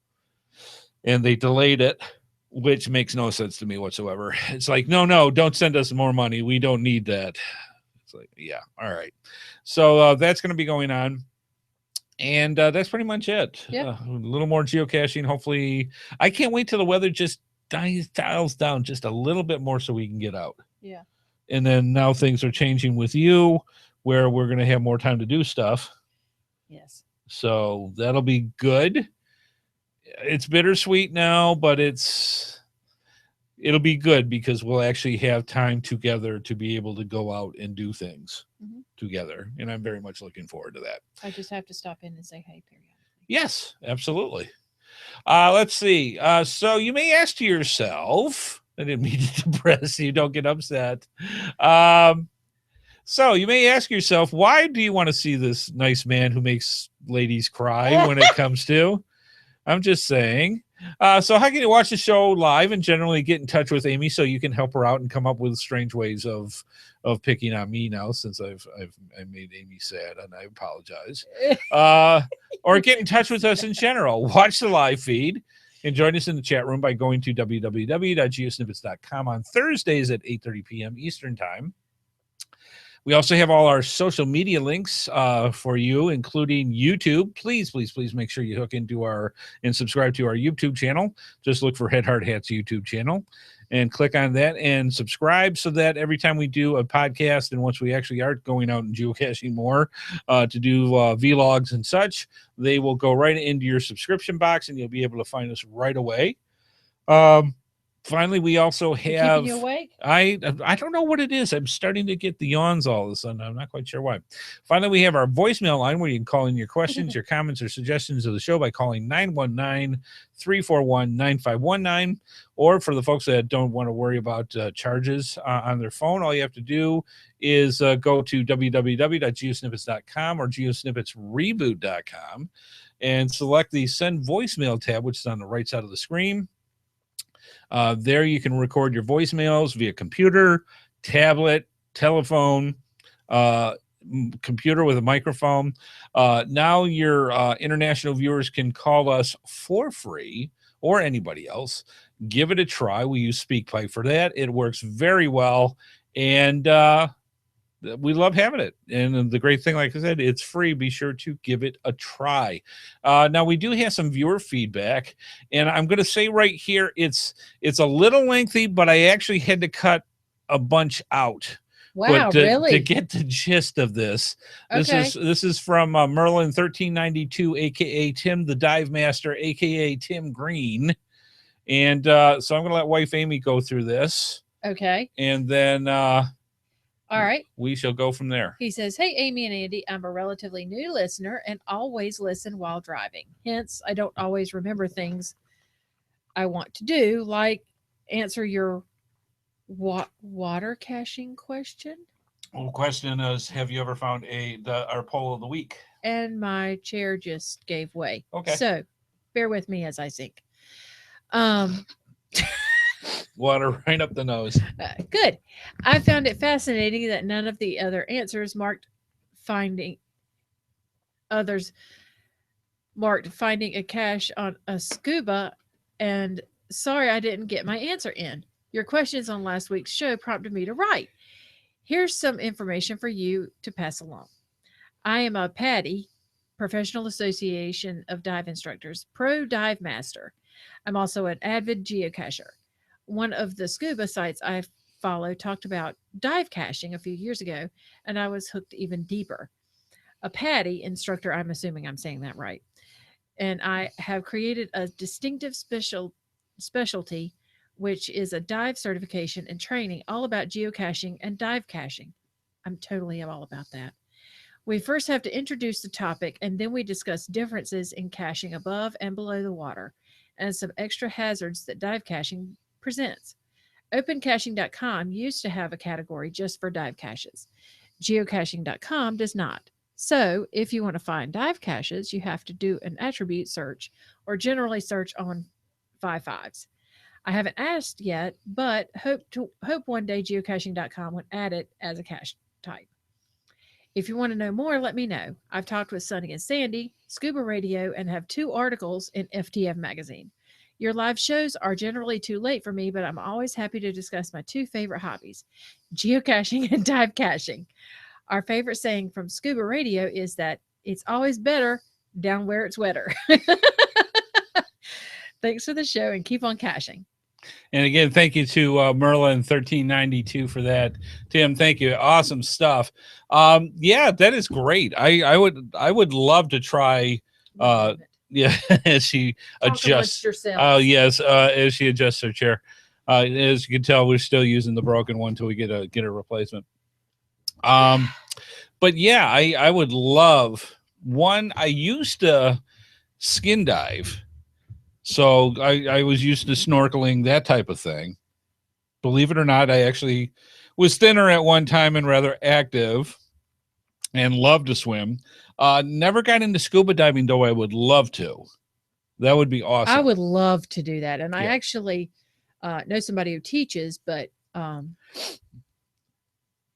S2: and they delayed it, which makes no sense to me whatsoever. It's like, no, don't send us more money. We don't need that. It's like, yeah, all right. So that's going to be going on. And that's pretty much it.
S1: Yep.
S2: A little more geocaching. Hopefully, I can't wait till the weather just dials down just a little bit more so we can get out.
S1: Yeah.
S2: And then now things are changing with you where we're going to have more time to do stuff.
S1: Yes.
S2: So that'll be good. It's bittersweet now, but it'll be good because we'll actually have time together to be able to go out and do things together. And I'm very much looking forward to that.
S1: I just have to stop in and say hey periodically. Yes,
S2: absolutely. Let's see. So you may ask yourself, I didn't mean to depress you, don't get upset. So you may ask yourself, why do you want to see this nice man who makes ladies cry when it comes to? I'm just saying. So how can you watch the show live and generally get in touch with Amy so you can help her out and come up with strange ways of picking on me now since I made Amy sad, and I apologize. Or get in touch with us in general. Watch the live feed and join us in the chat room by going to www.geosnippits.com on Thursdays at 8:30 p.m. Eastern Time. We also have all our social media links for you, including YouTube. Please make sure you hook into and subscribe to our YouTube channel. Just look for HeadHardHat's YouTube channel and click on that and subscribe so that every time we do a podcast and once we actually are going out and geocaching more to do vlogs and such, they will go right into your subscription box and you'll be able to find us right away. Finally, we also have.
S1: Keeping you awake?
S2: I don't know what it is. I'm starting to get the yawns all of a sudden. I'm not quite sure why. Finally, we have our voicemail line where you can call in your questions, your comments, or suggestions of the show by calling 919-341-9519. Or for the folks that don't want to worry about charges on their phone, all you have to do is go to www.geosnippits.com or geosnippitsreboot.com and select the Send Voicemail tab, which is on the right side of the screen. There you can record your voicemails via computer, tablet, telephone, computer with a microphone. Now your international viewers can call us for free, or anybody else. Give it a try. We use SpeakPipe for that. It works very well, and we love having it. And the great thing, like I said, it's free. Be sure to give it a try. Now, we do have some viewer feedback, and I'm going to say right here, it's a little lengthy, but I actually had to cut a bunch out.
S1: Wow, really?
S2: To get the gist of this,
S1: Okay.
S2: This is from Merlin 1392, aka Tim the Dive Master, aka Tim Green, and so I'm going to let wife Amy go through this.
S1: Okay.
S2: And then,
S1: all right,
S2: we shall go from there.
S1: He says, "Hey, Amy and Andy, I'm a relatively new listener and always listen while driving. Hence, I don't always remember things I want to do, like answer your water caching question.
S2: Well, the question is, have you ever found our poll of the week?
S1: And my chair just gave way.
S2: Okay.
S1: So bear with me as I sink.
S2: Water right up the nose.
S1: Good. I found it fascinating that none of the other answers marked finding a cache on a scuba, and sorry I didn't get my answer in. Your questions on last week's show prompted me to write. Here's some information for you to pass along. I am a PADI, Professional Association of Dive Instructors, Pro Dive Master. I'm also an avid geocacher. One of the scuba sites I follow talked about dive caching a few years ago, and I was hooked even deeper. A PADI instructor, I'm assuming I'm saying that right, and I have created a distinctive specialty, which is a dive certification and training all about geocaching and dive caching. I'm totally all about that. We first have to introduce the topic, and then we discuss differences in caching above and below the water and some extra hazards that dive caching presents. OpenCaching.com used to have a category just for dive caches. Geocaching.com does not. So if you want to find dive caches, you have to do an attribute search or generally search on 5.5s. I haven't asked yet, but hope one day geocaching.com would add it as a cache type. If you want to know more, let me know. I've talked with Sunny and Sandy, Scuba Radio, and have 2 articles in FTF magazine. Your live shows are generally too late for me, but I'm always happy to discuss my 2 favorite hobbies, geocaching and dive caching. Our favorite saying from Scuba Radio is that it's always better down where it's wetter. Thanks for the show and keep on caching.
S2: And again, thank you to Merlin 1392 for that. Tim, thank you. Awesome stuff. Yeah, that is great. I would love to try. Yeah, as she adjusts. Oh yes, as she adjusts her chair. As you can tell, we're still using the broken one till we get a replacement. But yeah, I would love one. I used to skin dive. So I was used to snorkeling, that type of thing. Believe it or not, I actually was thinner at one time and rather active and loved to swim. Never got into scuba diving, though I would love to. That would be awesome.
S1: I would love to do that. And I actually know somebody who teaches, but...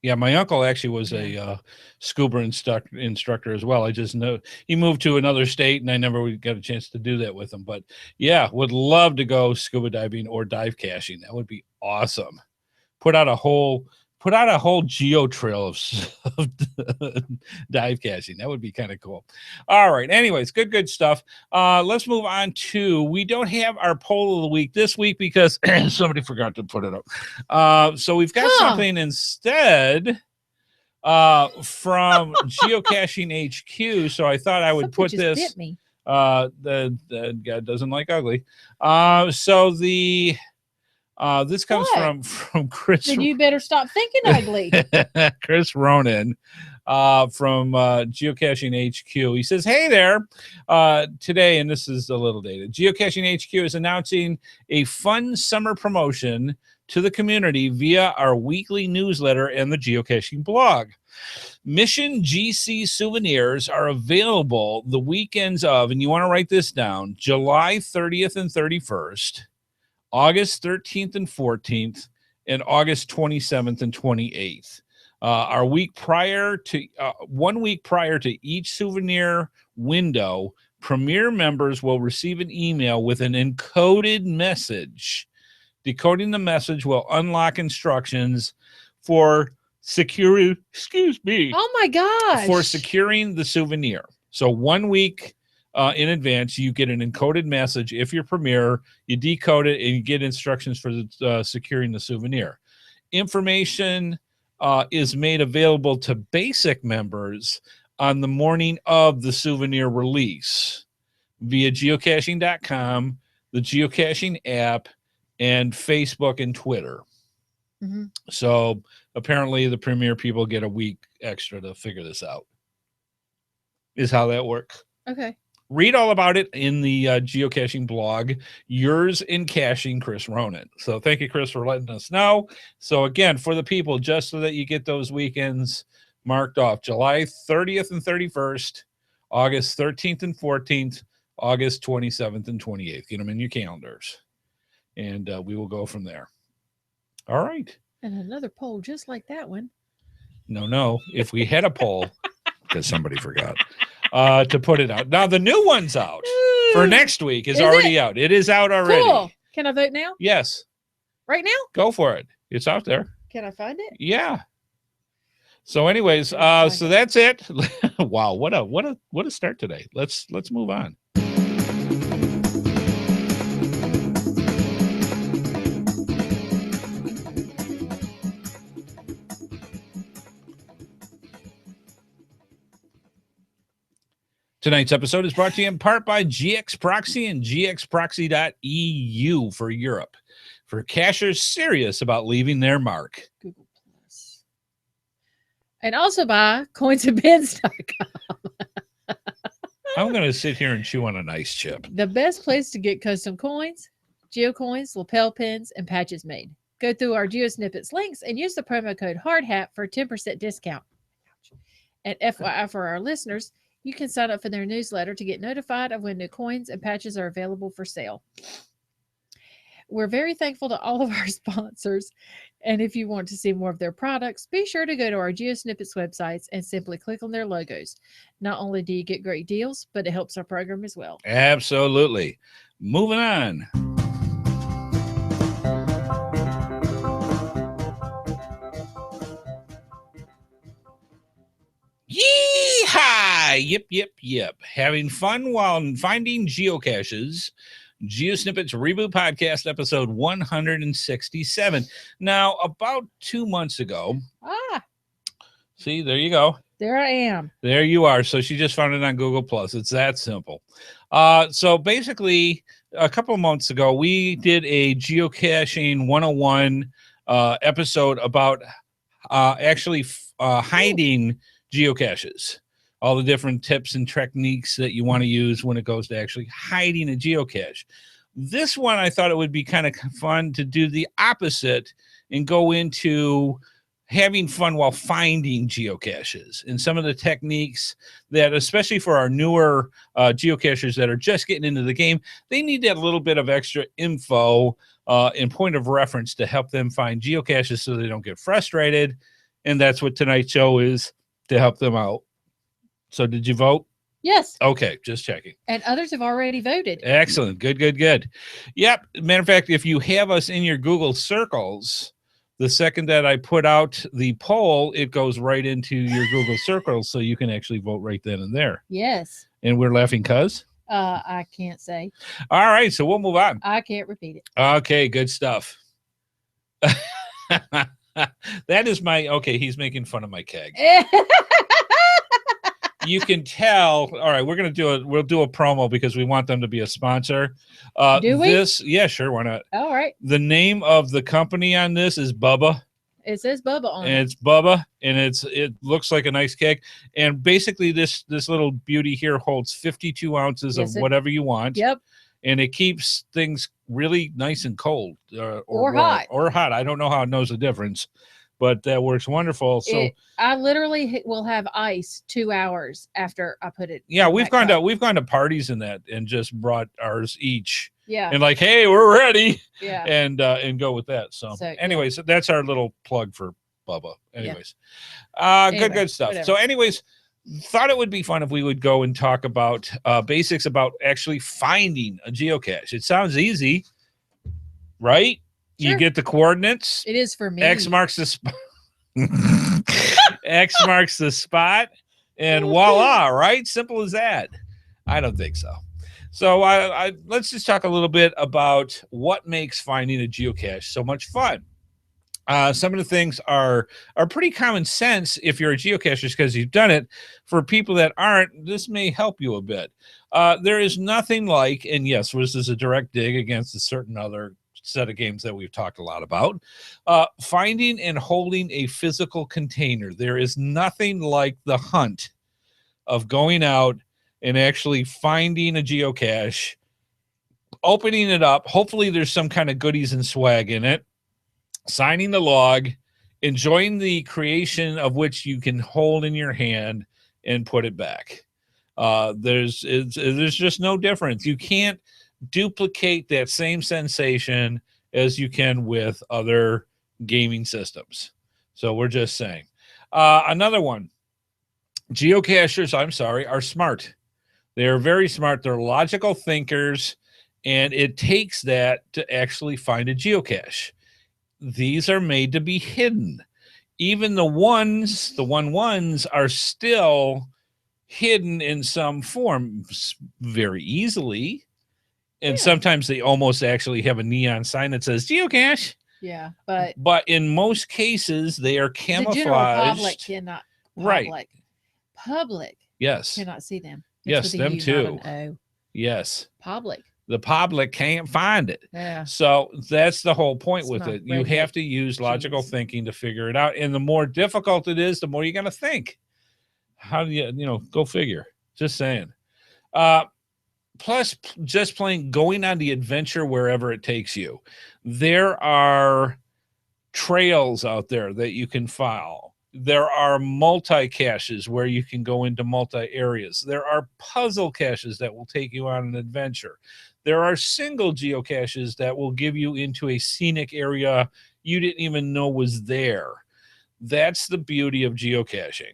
S2: Yeah, my uncle actually was a scuba instructor as well. I just know he moved to another state, and I never got a chance to do that with him. But yeah, would love to go scuba diving or dive caching. That would be awesome. Put out a whole geo trail of dive caching. That would be kind of cool. All right. Anyways, good stuff. Let's move on to, we don't have our poll of the week this week because somebody forgot to put it up. So we've got something instead from Geocaching HQ. So I thought I would put this.
S1: Bit me.
S2: The guy doesn't like ugly. So the this comes from Chris.
S1: Then you better stop thinking ugly.
S2: Chris Ronan from Geocaching HQ. He says, hey there. Today, and this is a little dated, Geocaching HQ is announcing a fun summer promotion to the community via our weekly newsletter and the geocaching blog. Mission GC souvenirs are available the weekends of, and you want to write this down, July 30th and 31st. August 13th and 14th, and August 27th and 28th. Our week prior to 1 week prior to each souvenir window, Premier members will receive an email with an encoded message. Decoding the message will unlock instructions for securing,
S1: Oh my gosh.
S2: for securing the souvenir. So 1 week in advance, you get an encoded message. If you're Premier, you decode it and you get instructions for securing the souvenir. Information is made available to basic members on the morning of the souvenir release via geocaching.com, the geocaching app, and Facebook and Twitter.
S1: Mm-hmm.
S2: So apparently the Premier people get a week extra to figure this out, is how that works.
S1: Okay.
S2: Read all about it in the geocaching blog, Yours in Caching, Chris Ronan. So thank you, Chris, for letting us know. So again, for the people, just so that you get those weekends marked off, July 30th and 31st, August 13th and 14th, August 27th and 28th. Get them in your calendars, and we will go from there. All right.
S1: And another poll just like that one.
S2: No. If we had a poll, because somebody forgot to put it out. Now, the new one's out for next week is already out. It is out already.
S1: Cool. Can I vote now?
S2: Yes.
S1: Right now?
S2: Go for it. It's out there.
S1: Can I find it?
S2: Yeah. So anyways, so that's it. Wow, what a start today. Let's move on. Tonight's episode is brought to you in part by GX Proxy and gxproxy.eu for Europe, for cachers serious about leaving their mark.
S1: Google Plus. And also by coinsandbins.com.
S2: I'm going to sit here and chew on an ice chip.
S1: The best place to get custom coins, geocoins, lapel pins, and patches made. Go through our GeoSnippits links and use the promo code HeadHardHat for a 10% discount. And FYI for our listeners, you can sign up for their newsletter to get notified of when new coins and patches are available for sale. We're very thankful to all of our sponsors. And if you want to see more of their products, be sure to go to our GeoSnippits websites and simply click on their logos. Not only do you get great deals, but it helps our program as well.
S2: Absolutely. Moving on. Yeehaw! Yep. Having fun while finding geocaches. GeoSnippits Reboot Podcast, episode 167. Now, about 2 months ago. See, there you go.
S1: There I am.
S2: There you are. So she just found it on Google Plus. It's that simple. So basically, a couple of months ago, we did a Geocaching 101 episode about actually hiding geocaches, all the different tips and techniques that you want to use when it goes to actually hiding a geocache. This one, I thought it would be kind of fun to do the opposite and go into having fun while finding geocaches and some of the techniques that, especially for our newer geocachers that are just getting into the game, they need that little bit of extra info and point of reference to help them find geocaches so they don't get frustrated. And that's what tonight's show is, to help them out. So did you vote?
S1: Yes.
S2: Okay, just checking.
S1: And others have already voted.
S2: Excellent. Good. Yep. Matter of fact, if you have us in your Google circles, the second that I put out the poll, it goes right into your Google circles, so you can actually vote right then and there.
S1: Yes.
S2: And we're laughing because?
S1: I can't say.
S2: All right, so we'll move on.
S1: I can't repeat it.
S2: Okay, good stuff. That is okay, he's making fun of my keg. You can tell. All right, we'll do a promo because we want them to be a sponsor.
S1: Do we?
S2: Yeah, sure, why not?
S1: All right.
S2: The name of the company on this is Bubba.
S1: It says Bubba on it.
S2: And it's Bubba, and it looks like a nice keg. And basically this little beauty here holds 52 ounces of whatever you want.
S1: Yep.
S2: And it keeps things really nice and cold.
S1: Or hot.
S2: Or hot. I don't know how it knows the difference, but that works wonderful. So
S1: I literally will have ice 2 hours after I put it.
S2: Yeah, we've gone to parties in that and just brought ours each
S1: Yeah.
S2: And like, hey, we're ready.
S1: Yeah.
S2: And go with that. So anyways, that's our little plug for Bubba. Anyways. Good stuff.
S1: Whatever.
S2: So anyways, thought it would be fun if we would go and talk about basics about actually finding a geocache. It sounds easy, right?
S1: Sure.
S2: You get the coordinates.
S1: It is for me.
S2: X marks the spot. X marks the spot, and voila, right? Simple as that. I don't think so. So let's just talk a little bit about what makes finding a geocache so much fun. Some of the things are pretty common sense if you're a geocacher because you've done it. For people that aren't, this may help you a bit. There is nothing like, and yes, this is a direct dig against a certain other set of games that we've talked a lot about, finding and holding a physical container. There is nothing like the hunt of going out and actually finding a geocache, opening it up. Hopefully there's some kind of goodies and swag in it, signing the log, enjoying the creation of which you can hold in your hand and put it back. There's just no difference. You can't duplicate that same sensation as you can with other gaming systems. So we're just saying. Another one, geocachers, are smart. They're very smart. They're logical thinkers, and it takes that to actually find a geocache. These are made to be hidden. Even the ones are still hidden in some form very easily. And sometimes they almost actually have a neon sign that says geocache.
S1: Yeah,
S2: but in most cases they are camouflaged.
S1: The general public cannot.
S2: Right.
S1: Public.
S2: Yes.
S1: Cannot see them.
S2: Yes, them
S1: U,
S2: too. Yes.
S1: Public.
S2: The public can't find it.
S1: Yeah.
S2: So that's the whole point
S1: It's
S2: with
S1: not
S2: it. You have to use logical thinking to figure it out. And the more difficult it is, the more you're going to think. How do you go figure? Just saying. Plus, just plain going on the adventure wherever it takes you. There are trails out there that you can follow. There are multi-caches where you can go into multi-areas. There are puzzle caches that will take you on an adventure. There are single geocaches that will give you into a scenic area you didn't even know was there. That's the beauty of geocaching.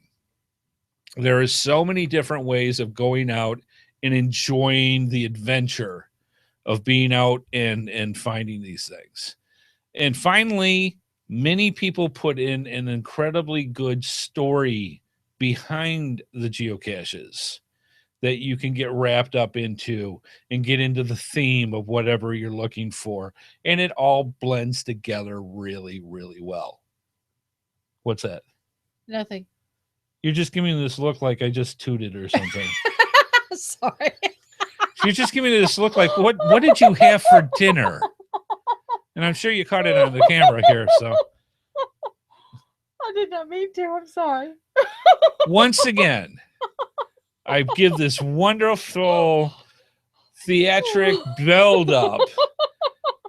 S2: There is so many different ways of going out and enjoying the adventure of being out and finding these things. And finally, many people put in an incredibly good story behind the geocaches that you can get wrapped up into and get into the theme of whatever you're looking for. And it all blends together really, really well. What's that?
S1: Nothing.
S2: You're just giving me this look like I just tooted or something.
S1: Sorry.
S2: You're just giving me this look like, what did you have for dinner? And I'm sure you caught it on the camera here. So
S1: I did not mean to. I'm sorry.
S2: Once again, I give this wonderful theatric build up,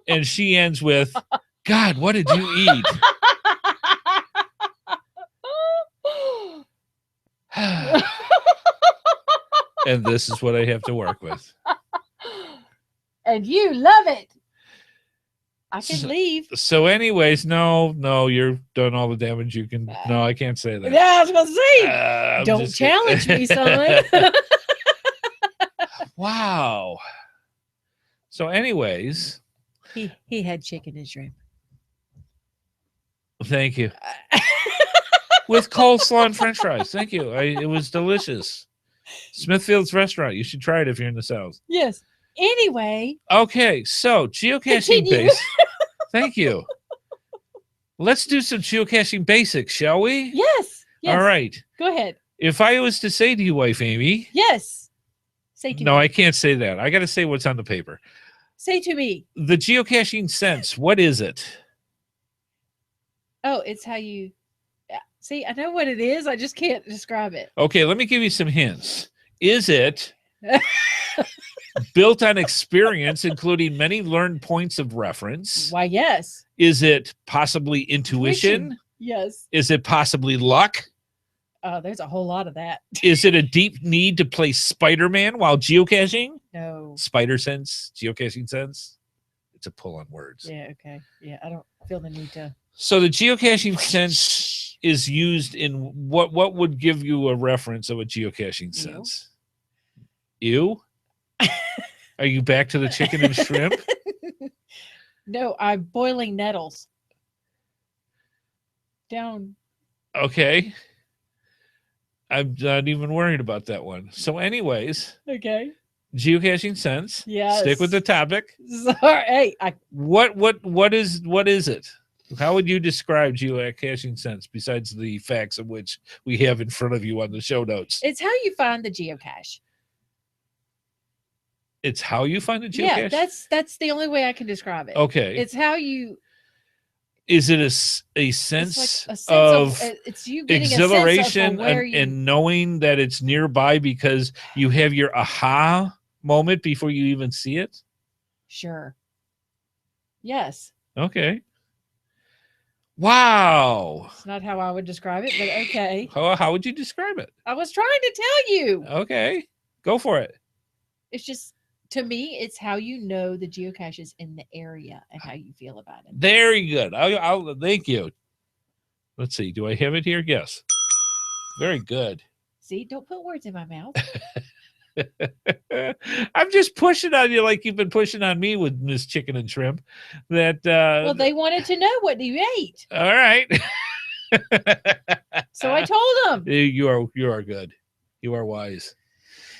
S2: and she ends with, God, what did you eat? And this is what I have to work with.
S1: And you love it. I can leave.
S2: So anyways, no, you've done all the damage you can. No, I can't say that.
S1: Yeah, I was going to say. Don't challenge me, son.
S2: Wow. So anyways.
S1: He had chicken in his dream.
S2: Thank you. With coleslaw and french fries. Thank you. It was delicious. Smithfield's restaurant. You should try it if you're in the South.
S1: Yes. Anyway.
S2: Okay, so geocaching base. Thank you. Let's do some geocaching basics, shall we?
S1: Yes.
S2: All right.
S1: Go ahead.
S2: If I was to say to you, wife Amy.
S1: Yes. Say to me.
S2: No, I can't say that. I got to say what's on the paper.
S1: Say to me.
S2: The geocaching sense. What is it?
S1: Oh, it's how you. See, I know what it is. I just can't describe it.
S2: Okay, let me give you some hints. Is it built on experience, including many learned points of reference?
S1: Why, yes.
S2: Is it possibly intuition?
S1: Yes.
S2: Is it possibly luck?
S1: There's a whole lot of that.
S2: Is it a deep need to play Spider-Man while geocaching?
S1: No.
S2: Spider sense, geocaching sense. It's a pull on words.
S1: Yeah, okay. Yeah, I don't feel the need to.
S2: So the geocaching sense is used in what would give you a reference of a geocaching sense? Ew? Are you back to the chicken and shrimp?
S1: No, I'm boiling nettles. Down.
S2: Okay. I'm not even worried about that one. So anyways.
S1: Okay.
S2: Geocaching sense.
S1: Yes.
S2: Stick with the topic.
S1: Sorry. Hey,
S2: what is it? How would you describe geocaching sense besides the facts of which we have in front of you on the show notes?
S1: It's how you find the geocache.
S2: It's how you find the geocache?
S1: Yeah, that's the only way I can describe it.
S2: Okay.
S1: It's how you.
S2: Is it a sense,
S1: like a sense
S2: of
S1: it's you getting
S2: exhilaration
S1: a sense of
S2: and knowing that it's nearby because you have your aha moment before you even see it?
S1: Sure. Yes.
S2: Okay. Wow.
S1: It's not how I would describe it, but okay.
S2: How would you describe it?
S1: I was trying to tell you.
S2: Okay. Go for it.
S1: It's just, to me, it's how you know the geocaches in the area and how you feel about it.
S2: Very good. I'll thank you. Let's see. Do I have it here? Yes. Very good.
S1: See, don't put words in my mouth.
S2: I'm just pushing on you like you've been pushing on me with Miss Chicken and Shrimp. That
S1: well, they wanted to know what you ate.
S2: All right.
S1: So I told them.
S2: You are good. You are wise.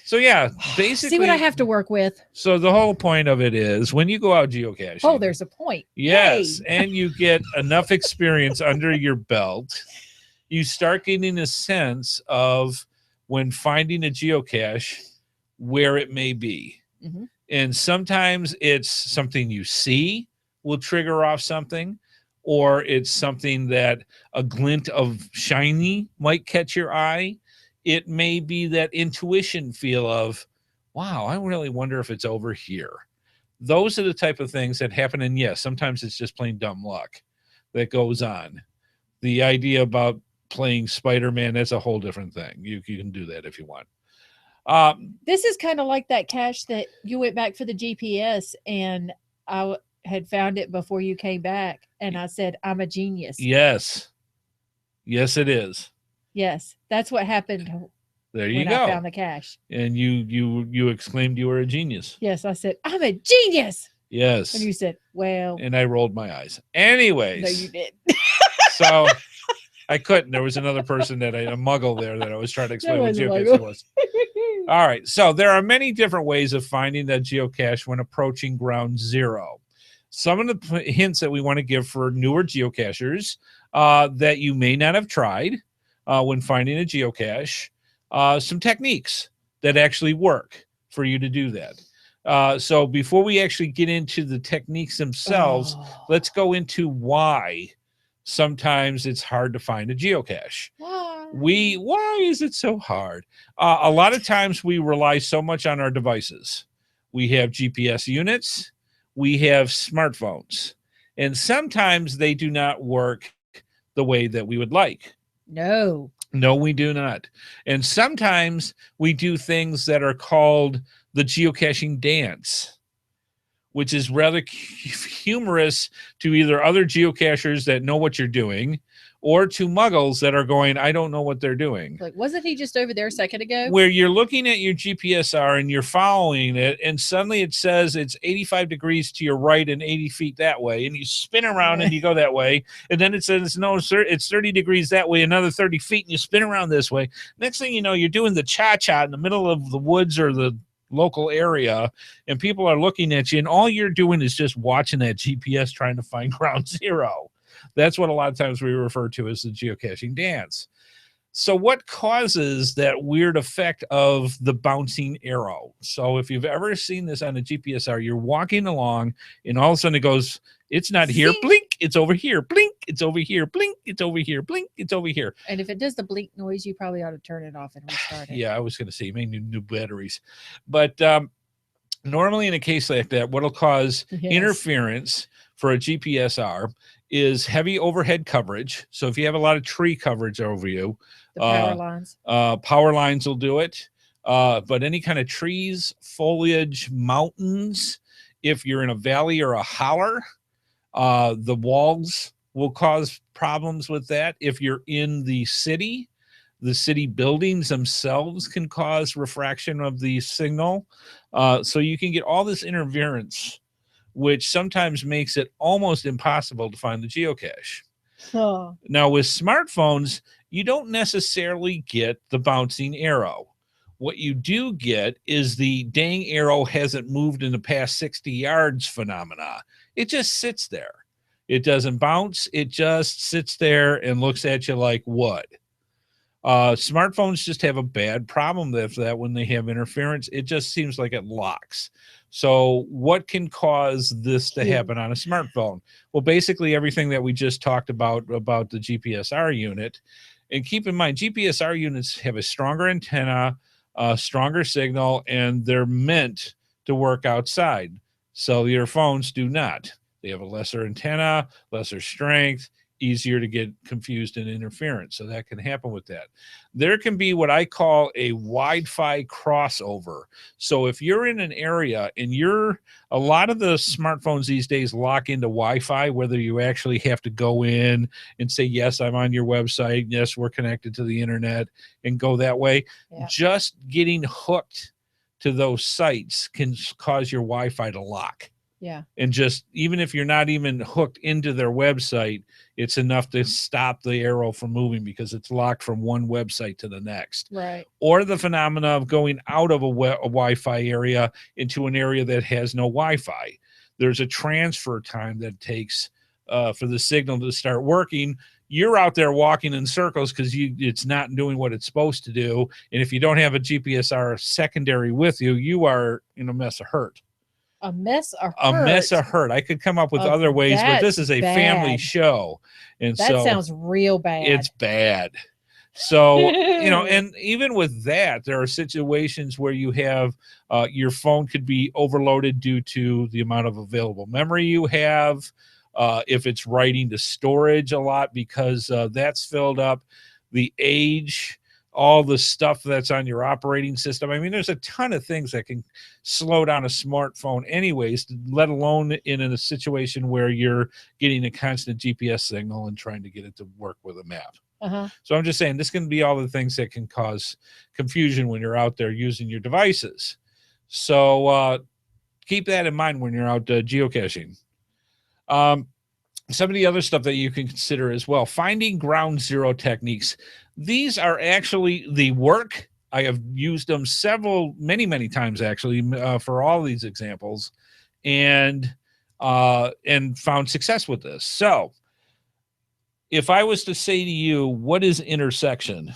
S2: So yeah, basically,
S1: see what I have to work with.
S2: So the whole point of it is when you go out geocaching.
S1: Oh, there's a point.
S2: Yes,
S1: Yay.
S2: and you get enough experience under your belt, you start getting a sense of when finding a geocache where it may be.
S1: Mm-hmm.
S2: And sometimes it's something you see will trigger off something, or it's something that a glint of shiny might catch your eye. It may be that intuition feel of, wow, I really wonder if it's over here. Those are the type of things that happen. And yes, sometimes it's just plain dumb luck that goes on. The idea about playing Spider-Man, that's a whole different thing. You can do that if you want.
S1: This is kind of like that cache that you went back for the GPS and I had found it before you came back. And I said, I'm a genius.
S2: Yes. Yes, it is.
S1: Yes, that's what happened.
S2: There you
S1: when
S2: go.
S1: I found the cache.
S2: And you exclaimed you were a genius.
S1: Yes, I said, I'm a genius.
S2: Yes.
S1: And you said, well.
S2: And I rolled my eyes. Anyways.
S1: No, you did.
S2: So I couldn't. There was another person a muggle there that I was trying to explain what geocache was. All right. So there are many different ways of finding that geocache when approaching ground zero. Some of the hints that we want to give for newer geocachers that you may not have tried when finding a geocache, some techniques that actually work for you to do that. So before we actually get into the techniques themselves, let's go into why sometimes it's hard to find a geocache. Why is it so hard? A lot of times we rely so much on our devices. We have GPS units, we have smartphones, and sometimes they do not work the way that we would like.
S1: No, we
S2: do not. And sometimes we do things that are called the geocaching dance, which is rather humorous to either other geocachers that know what you're doing or to muggles that are going, I don't know what they're doing.
S1: Like, wasn't he just over there a second ago?
S2: Where you're looking at your GPSR and you're following it, and suddenly it says it's 85 degrees to your right and 80 feet that way, and you spin around and you go that way, and then it says, no, sir, it's 30 degrees that way, another 30 feet, and you spin around this way. Next thing you know, you're doing the cha-cha in the middle of the woods or the local area, and people are looking at you, and all you're doing is just watching that GPS trying to find ground zero. That's what a lot of times we refer to as the geocaching dance. So what causes that weird effect of the bouncing arrow? So if you've ever seen this on a GPSR, you're walking along and all of a sudden it goes, it's not here, blink, it's over here, blink, it's over here, blink, it's over here, blink, it's over here.
S1: And if it does the blink noise, you probably ought to turn it off and restart it.
S2: Yeah, I was going to say, you may need new batteries. But normally in a case like that, what'll cause interference for a GPSR is heavy overhead coverage. So if you have a lot of tree coverage over you,
S1: the
S2: power lines will do it. But any kind of trees, foliage, mountains, if you're in a valley or a holler, the walls will cause problems with that. If you're in the city buildings themselves can cause refraction of the signal. So you can get all this interference, which sometimes makes it almost impossible to find the geocache.
S1: Oh.
S2: Now, with smartphones, you don't necessarily get the bouncing arrow. What you do get is the dang arrow hasn't moved in the past 60 yards phenomena. It just sits there. It doesn't bounce. It just sits there and looks at you like, what? Smartphones just have a bad problem with that when they have interference. It just seems like it locks. So what can cause this to happen on a smartphone? Well, basically everything that we just talked about the GPSR unit. And keep in mind, GPSR units have a stronger antenna, a stronger signal, and they're meant to work outside. So your phones do not. They have a lesser antenna, lesser strength, easier to get confused and interference. So that can happen with that. There can be what I call a Wi-Fi crossover. So if you're in an area and a lot of the smartphones these days lock into Wi-Fi, whether you actually have to go in and say, yes, I'm on your website. Yes, we're connected to the internet and go that way. Yeah. Just getting hooked to those sites can cause your Wi-Fi to lock.
S1: Yeah.
S2: And just even if you're not even hooked into their website, it's enough to stop the arrow from moving because it's locked from one website to the next.
S1: Right.
S2: Or the phenomena of going out of a Wi-Fi area into an area that has no Wi-Fi. There's a transfer time that takes for the signal to start working. You're out there walking in circles because it's not doing what it's supposed to do. And if you don't have a GPSR secondary with you, you are in a mess of hurt.
S1: A mess of
S2: hurt. I could come up with other ways, but this is a family show. And
S1: that sounds real bad.
S2: It's bad. So, and even with that, there are situations where you have your phone could be overloaded due to the amount of available memory you have. If it's writing to storage a lot because that's filled up, the age, all the stuff that's on your operating system. I mean, there's a ton of things that can slow down a smartphone anyways, let alone in a situation where you're getting a constant GPS signal and trying to get it to work with a map.
S1: Uh-huh.
S2: So I'm just saying this can be all the things that can cause confusion when you're out there using your devices. So keep that in mind when you're out geocaching. Some of the other stuff that you can consider as well, finding ground zero techniques. These are actually the work. I have used them many times actually for all these examples and found success with this. So if I was to say to you, what is intersection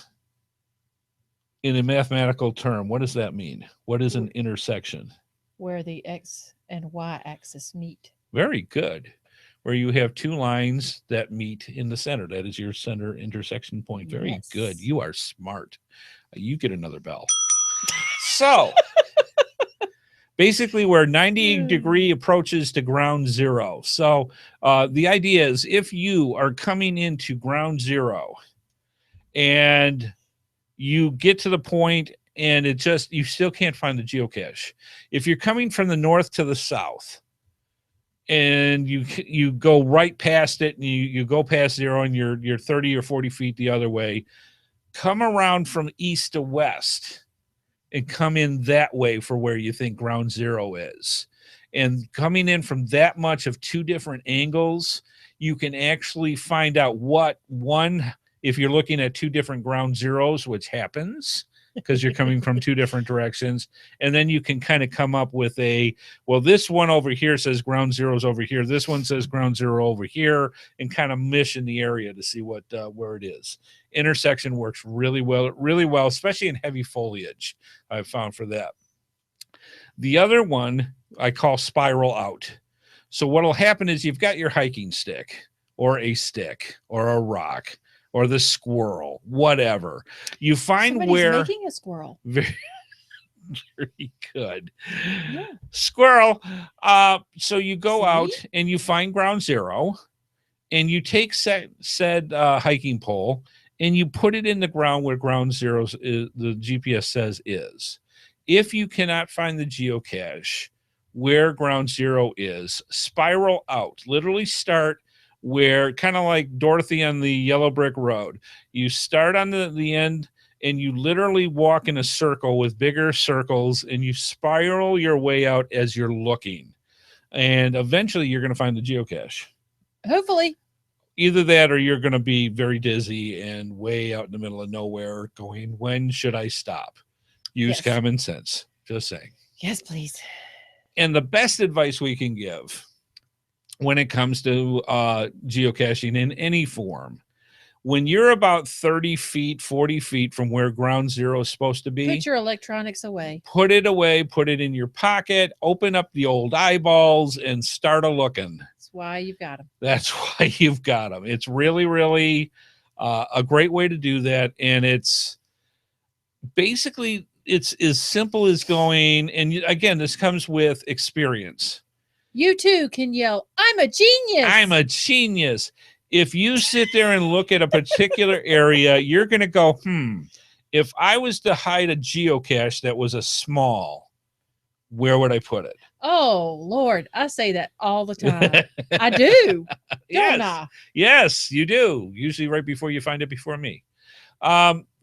S2: in a mathematical term? What does that mean? What is an intersection?
S1: Where the X and Y axis meet.
S2: Very good. Where you have two lines that meet in the center. That is your center intersection point. Very good. You are smart. You get another bell. So basically where 90-degree approaches to ground zero. So the idea is if you are coming into ground zero and you get to the point and you still can't find the geocache. If you're coming from the north to the south, and you go right past it and you go past zero and you're 30 or 40 feet the other way, come around from east to west and come in that way for where you think ground zero is. And coming in from that much of two different angles, you can actually find out if you're looking at two different ground zeros, which happens because you're coming from two different directions. And then you can kind of come up with this one over here says ground zero's over here. This one says ground zero over here, and kind of mission the area to see where it is. Intersection works really well, especially in heavy foliage. I've found for that. The other one I call spiral out. So what'll happen is you've got your hiking stick or a stick or a rock or the squirrel, whatever. You find
S1: Somebody's making a squirrel.
S2: Very good.
S1: Yeah.
S2: Squirrel. So you go out and you find ground zero and you take said hiking pole and you put it in the ground where ground zero is, the GPS says is. If you cannot find the geocache where ground zero is, spiral out. Literally start where, kind of like Dorothy on the yellow brick road. You start on the end and you literally walk in a circle with bigger circles and you spiral your way out as you're looking. And eventually you're going to find the geocache.
S1: Hopefully.
S2: Either that or you're going to be very dizzy and way out in the middle of nowhere going, when should I stop? Use common sense. Just saying.
S1: Yes, please.
S2: And the best advice we can give when it comes to geocaching in any form, when you're about 30 feet, 40 feet from where ground zero is supposed to be,
S1: put your electronics away.
S2: Put it away, put it in your pocket, open up the old eyeballs and start a-looking.
S1: That's why you've got them.
S2: That's why you've got them. It's really, really a great way to do that. And it's basically, it's as simple as going, and again, this comes with experience.
S1: You too can yell, I'm a genius.
S2: I'm a genius. If you sit there and look at a particular area, you're going to go, if I was to hide a geocache that was a small, where would I put it?
S1: Oh, Lord. I say that all the time. I do.
S2: Yes.
S1: Don't I?
S2: Yes, you do. Usually right before you find it before me.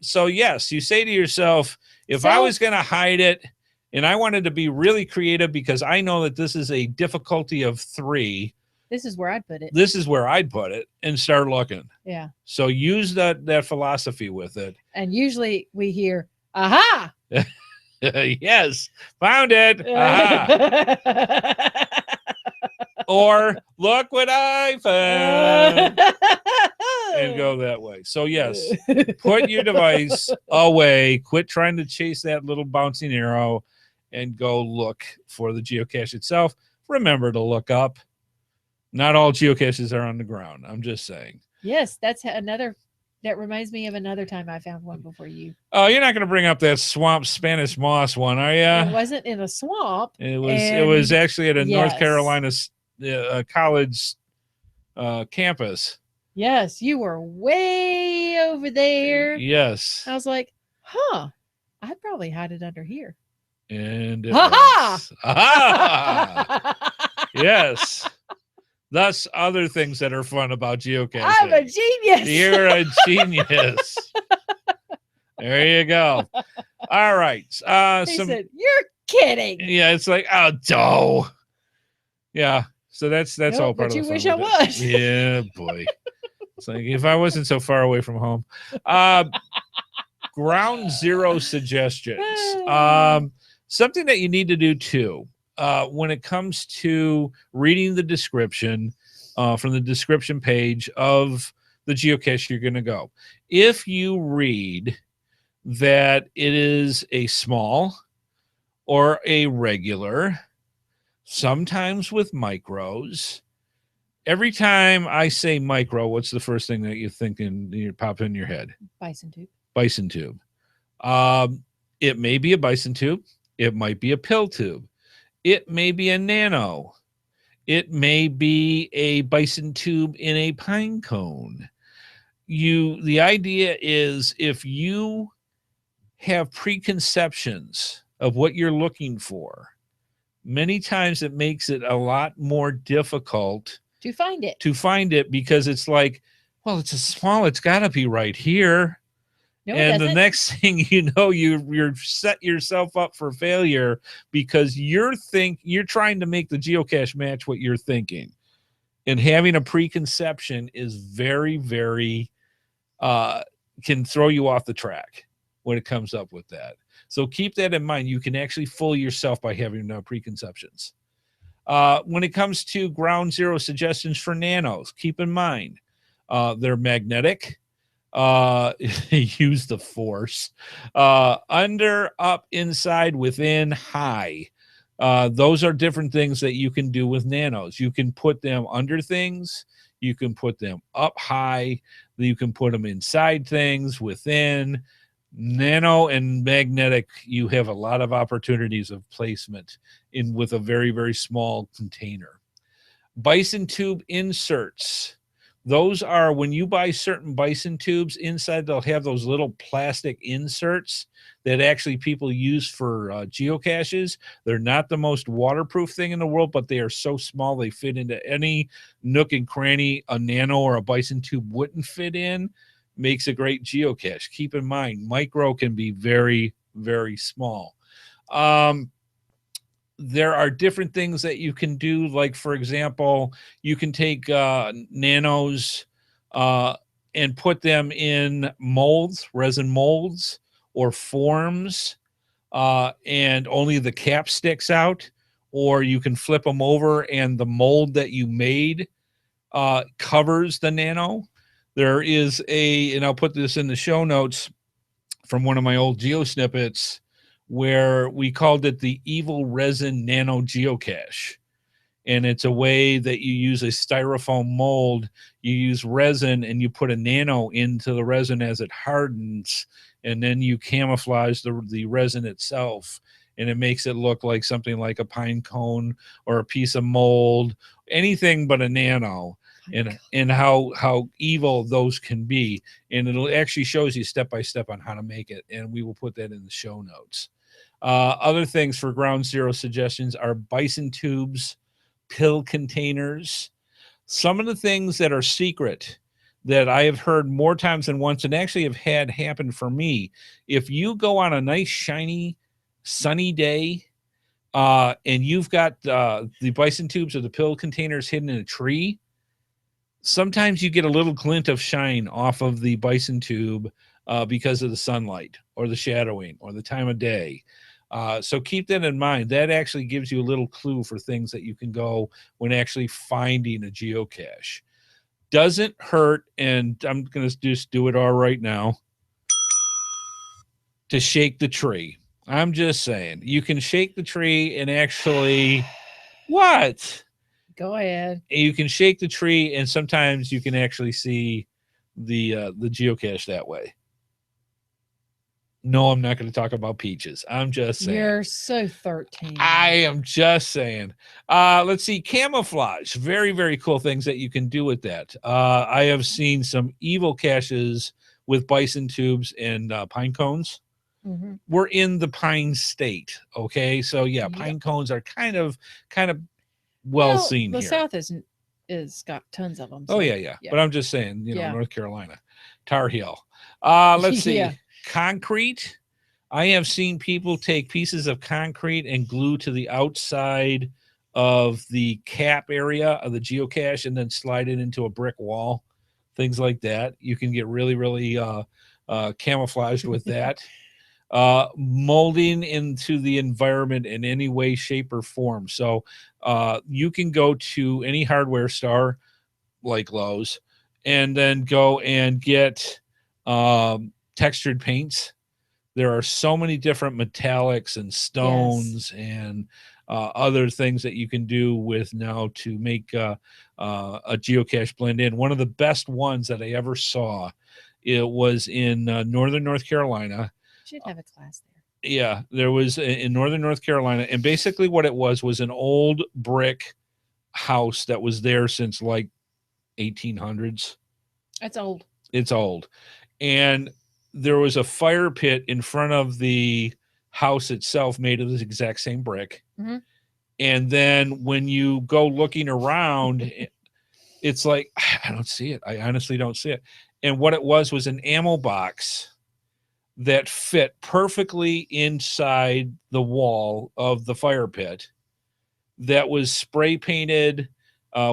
S2: So yes, you say to yourself, if I was going to hide it and I wanted to be really creative because I know that this is a difficulty of 3,
S1: this is where I'd put it.
S2: This is where I'd put it and start looking.
S1: Yeah.
S2: So use that philosophy with it.
S1: And usually we hear, aha.
S2: Yes, found it. Aha. Or look what I found. And go that way. So yes, put your device away. Quit trying to chase that little bouncing arrow and go look for the geocache itself. Remember to look up. Not all geocaches are on the ground. I'm just saying.
S1: Yes, that's another. That reminds me of another time I found one before you.
S2: Oh, you're not going to bring up that swamp Spanish moss one, are you?
S1: It wasn't in a swamp.
S2: It was actually at a North Carolina college campus.
S1: Yes, you were way over there.
S2: Yes.
S1: I was like, I'd probably hide it under here.
S2: And it was. Yes. Thus, other things that are fun about geocaching.
S1: I'm a genius.
S2: You're a genius. There you go. All right.
S1: He said, "You're kidding."
S2: Yeah, it's like, oh, dough. Yeah. So that's all part of the fun.
S1: But you wish I was.
S2: Yeah, boy. It's like if I wasn't so far away from home. Ground zero suggestions. Something that you need to do too. When it comes to reading the description from the description page of the geocache you're going to go. If you read that it is a small or a regular, sometimes with micros, every time I say micro, what's the first thing that you think you pop in your head?
S1: Bison tube.
S2: Bison tube. It may be a bison tube. It might be a pill tube. It may be a nano. It may be a bison tube in a pine cone. The idea is if you have preconceptions of what you're looking for, many times it makes it a lot more difficult
S1: to find it
S2: because it's like, well, it's a small, it's got to be right here. No, and the next thing you know, you're set yourself up for failure because you're trying to make the geocache match what you're thinking. And having a preconception is very, very can throw you off the track when it comes up with that. So keep that in mind. You can actually fool yourself by having no preconceptions. When it comes to ground zero suggestions for nanos, keep in mind they're magnetic. Use the force. Under, up, inside, within, high. Those are different things that you can do with nanos. You can put them under things. You can put them up high. You can put them inside things, within. Nano and magnetic, you have a lot of opportunities of placement with a very, very small container. Bison tube inserts. Those are when you buy certain bison tubes, inside they'll have those little plastic inserts that actually people use for geocaches. They're not the most waterproof thing in the world, but they are so small they fit into any nook and cranny a nano or a bison tube wouldn't fit in. Makes a great geocache. Keep in mind, micro can be very, very small. There are different things that you can do. Like, for example, you can take nanos and put them in molds, resin molds, or forms, and only the cap sticks out. Or you can flip them over and the mold that you made covers the nano. There is and I'll put this in the show notes from one of my old GeoSnippits, where we called it the evil resin nano geocache. And it's a way that you use a styrofoam mold, you use resin, and you put a nano into the resin as it hardens, and then you camouflage the resin itself, and it makes it look like something like a pine cone or a piece of mold, anything but a nano. And how evil those can be. And it'll actually shows you step by step on how to make it. And we will put that in the show notes. Other things for ground zero suggestions are bison tubes, pill containers. Some of the things that are secret that I have heard more times than once and actually have had happen for me. If you go on a nice, shiny, sunny day and you've got the bison tubes or the pill containers hidden in a tree, sometimes you get a little glint of shine off of the bison tube because of the sunlight or the shadowing or the time of day. So keep that in mind. That actually gives you a little clue for things that you can go when actually finding a geocache. Doesn't hurt, and I'm going to just do it all right now, to shake the tree. I'm just saying. You can shake the tree and actually... What?
S1: Go ahead.
S2: You can shake the tree, and sometimes you can actually see the geocache that way. No, I'm not going to talk about peaches. I'm just saying.
S1: You're so 13.
S2: I am just saying. Let's see. Camouflage. Very, very cool things that you can do with that. I have seen some evil caches with bison tubes and pine cones. Mm-hmm. We're in the pine state. Okay. So yeah, pine cones are kind of well seen
S1: the
S2: here.
S1: South is got tons of them. So,
S2: yeah. But I'm just saying, North Carolina, Tar Heel. Let's see. Concrete. I have seen people take pieces of concrete and glue to the outside of the cap area of the geocache and then slide it into a brick wall. Things like that. You can get really, really camouflaged with that. Molding into the environment in any way, shape, or form. So you can go to any hardware store like Lowe's and then go and get textured paints. There are so many different metallics and stones and other things that you can do with now to make a geocache blend in. One of the best ones that I ever saw, it was in northern North Carolina.
S1: Should have a class there.
S2: Yeah, there was in northern North Carolina, and basically what it was an old brick house that was there since like 1800s.
S1: That's old.
S2: It's old. And there was a fire pit in front of the house itself made of this exact same brick. Mm-hmm. And then when you go looking around, it's like, I don't see it. I honestly don't see it. And what it was an ammo box that fit perfectly inside the wall of the fire pit that was spray painted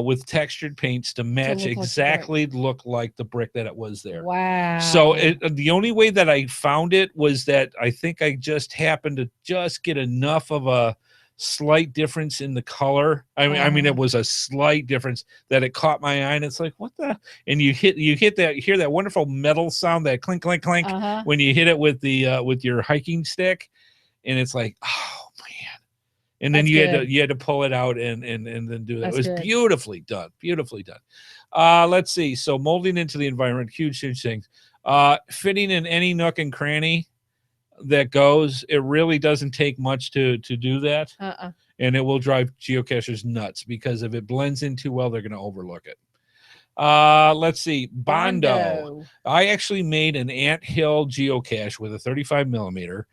S2: with textured paints to match look like the brick that it was there.
S1: Wow.
S2: So the only way that I found it was that I think I just happened to just get enough of a slight difference in the color. I mean, it was a slight difference that it caught my eye, and it's like, what the? And you hit that, you hear that wonderful metal sound, that clink, clink, clink, when you hit it with the with your hiking stick, and it's like, oh man. And then you had to pull it out and then do that. It was beautifully done. Let's see. So molding into the environment, huge things. Fitting in any nook and cranny that goes. It really doesn't take much to do that. And it will drive geocachers nuts because if it blends in too well, they're going to overlook it. Let's see. Bondo. I actually made an anthill geocache with a 35 millimeter.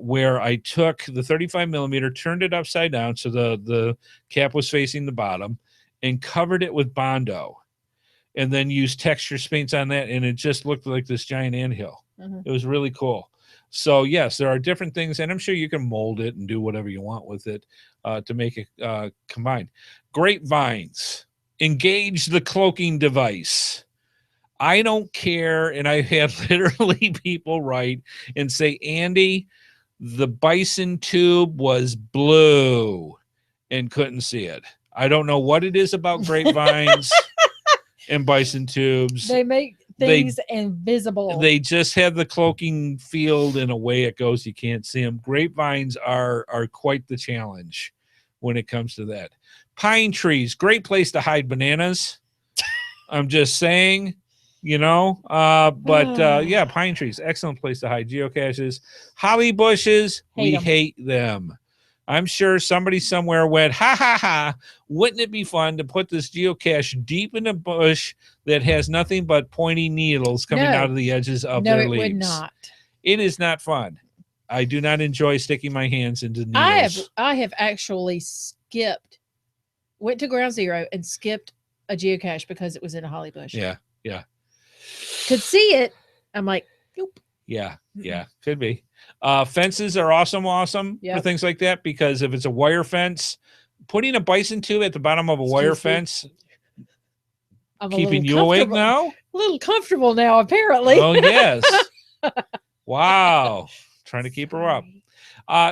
S2: Where I took the 35 millimeter, turned it upside down so the cap was facing the bottom, and covered it with Bondo, and then used texture paints on that, and it just looked like this giant anthill. It was really cool. So yes, there are different things, and I'm sure you can mold it and do whatever you want with it to make it combined. Grapevines. Engage the cloaking device. I don't care, and I've had literally people write and say, Andy, the bison tube was blue and couldn't see it. I don't know what it is about grapevines and bison tubes.
S1: They make things invisible.
S2: They just have the cloaking field in a way it goes. You can't see them. Grapevines are quite the challenge when it comes to that. Pine trees, great place to hide bananas. I'm just saying. Yeah, pine trees, excellent place to hide geocaches. Holly bushes, we hate them. I'm sure somebody somewhere went, ha ha ha, wouldn't it be fun to put this geocache deep in a bush that has nothing but pointy needles coming out of the edges of their leaves? No, it would not. It is not fun. I do not enjoy sticking my hands into needles.
S1: I have actually went to Ground Zero and skipped a geocache because it was in a holly bush.
S2: Yeah.
S1: Could see it. I'm like, nope.
S2: Yeah, could be. Fences are awesome for things like that, because if it's a wire fence, putting a bison tube at the bottom of a wire fence, I'm keeping you awake now?
S1: A little comfortable now, apparently.
S2: Oh, yes. Wow. Trying to keep her up.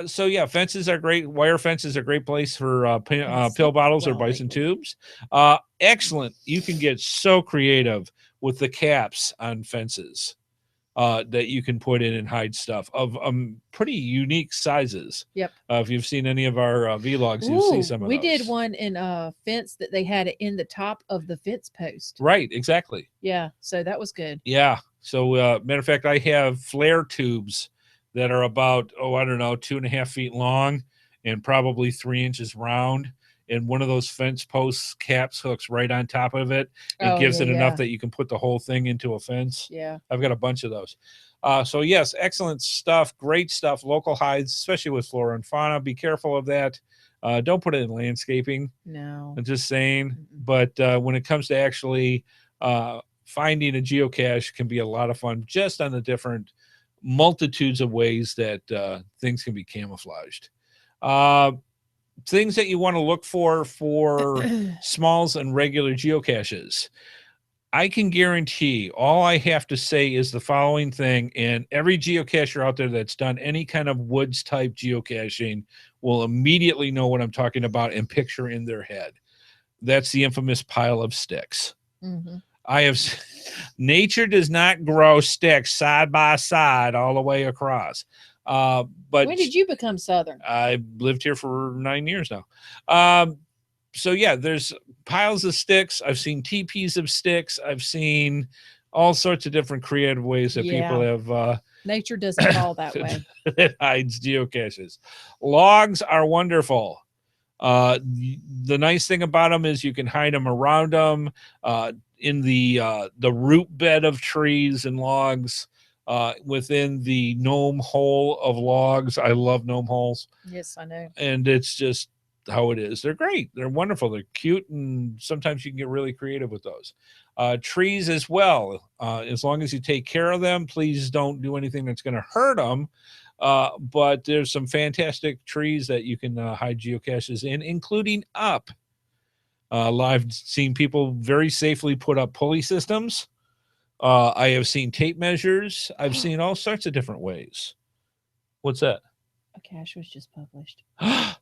S2: So yeah, fences are great. Wire fences are a great place for pill bottles or bison tubes. Excellent. You can get so creative with the caps on fences that you can put in and hide stuff of pretty unique sizes.
S1: Yep.
S2: If you've seen any of our vlogs, you'll see some of those.
S1: We did one in a fence that they had it in the top of the fence post.
S2: Right, exactly.
S1: Yeah, so that was good.
S2: Yeah. So matter of fact, I have flare tubes that are about, 2.5 feet long and probably 3 inches round. And one of those fence posts caps hooks right on top of it. It gives it enough that you can put the whole thing into a fence.
S1: Yeah.
S2: I've got a bunch of those. So yes, excellent stuff. Great stuff. Local hides, especially with flora and fauna. Be careful of that. Don't put it in landscaping.
S1: No.
S2: I'm just saying. But when it comes to actually finding a geocache can be a lot of fun, just on the different multitudes of ways that things can be camouflaged. Things that you want to look for smalls and regular geocaches. I can guarantee, all I have to say is the following thing, and every geocacher out there that's done any kind of woods type geocaching will immediately know what I'm talking about and picture in their head. That's the infamous pile of sticks. Nature does not grow sticks side by side all the way across. But
S1: when did you become Southern?
S2: I lived here for 9 years now. So yeah, there's piles of sticks. I've seen teepees of sticks. I've seen all sorts of different creative ways that people have.
S1: Nature doesn't fall that way.
S2: It hides geocaches. Logs are wonderful. The nice thing about them is you can hide them around them, in the root bed of trees and logs. Within the gnome hole of logs. I love gnome holes.
S1: Yes, I know.
S2: And it's just how it is. They're great. They're wonderful. They're cute. And sometimes you can get really creative with those. Trees as well. As long as you take care of them, please don't do anything that's going to hurt them. But there's some fantastic trees that you can hide geocaches in, including up. I've seen people very safely put up pulley systems. I have seen tape measures. I've seen all sorts of different ways. What's that?
S1: A cache was just published.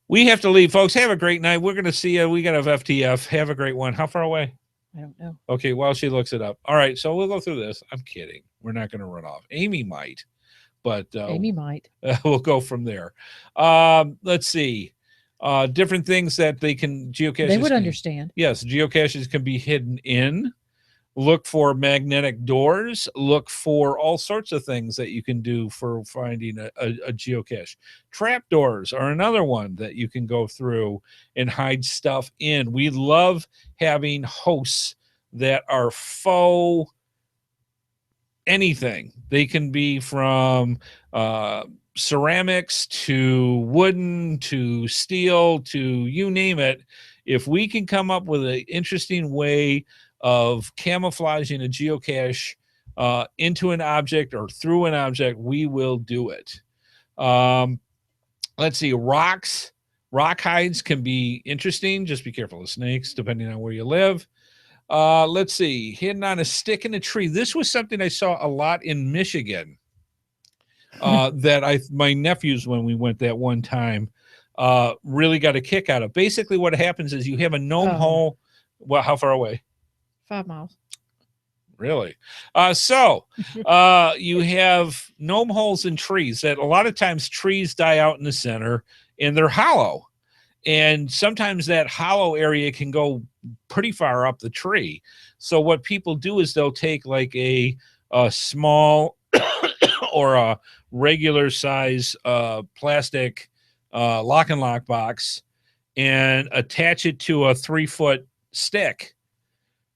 S2: We have to leave, folks. Have a great night. We're going to see you. We got to have FTF. Have a great one. How far away?
S1: I don't know.
S2: Okay, while she looks it up. All right, so we'll go through this. I'm kidding. We're not going to run off. Amy might, but
S1: Amy might.
S2: We'll go from there. Let's see. Different things that geocaches.
S1: They would understand.
S2: Yes, geocaches can be hidden in. Look for magnetic doors. Look for all sorts of things that you can do for finding a geocache. Trap doors are another one that you can go through and hide stuff in. We love having hosts that are faux anything. They can be from ceramics to wooden to steel to you name it. If we can come up with an interesting way of camouflaging a geocache into an object or through an object, we will do it. Let's see, rock hides can be interesting. Just be careful of snakes, depending on where you live. Let's see, hidden on a stick in a tree. This was something I saw a lot in Michigan. That my nephews, when we went that one time, really got a kick out of. Basically, what happens is you have a gnome hole. Well, how far away?
S1: 5 miles.
S2: Really? You have gnome holes in trees that a lot of times trees die out in the center and they're hollow. And sometimes that hollow area can go pretty far up the tree. So what people do is they'll take like a small or a regular size plastic lock and lock box and attach it to a 3-foot stick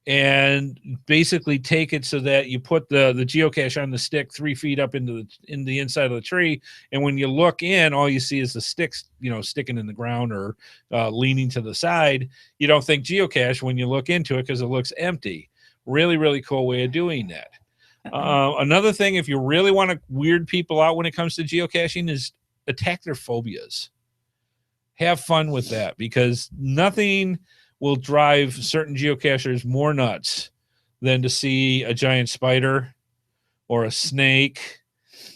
S2: and basically take it so that you put the geocache on the stick 3 feet up in the inside of the tree. And when you look in, all you see is the sticks, sticking in the ground or leaning to the side. You don't think geocache when you look into it because it looks empty. Really, really cool way of doing that. Another thing, if you really want to weird people out when it comes to geocaching, is attack their phobias. Have fun with that, because nothing will drive certain geocachers more nuts than to see a giant spider or a snake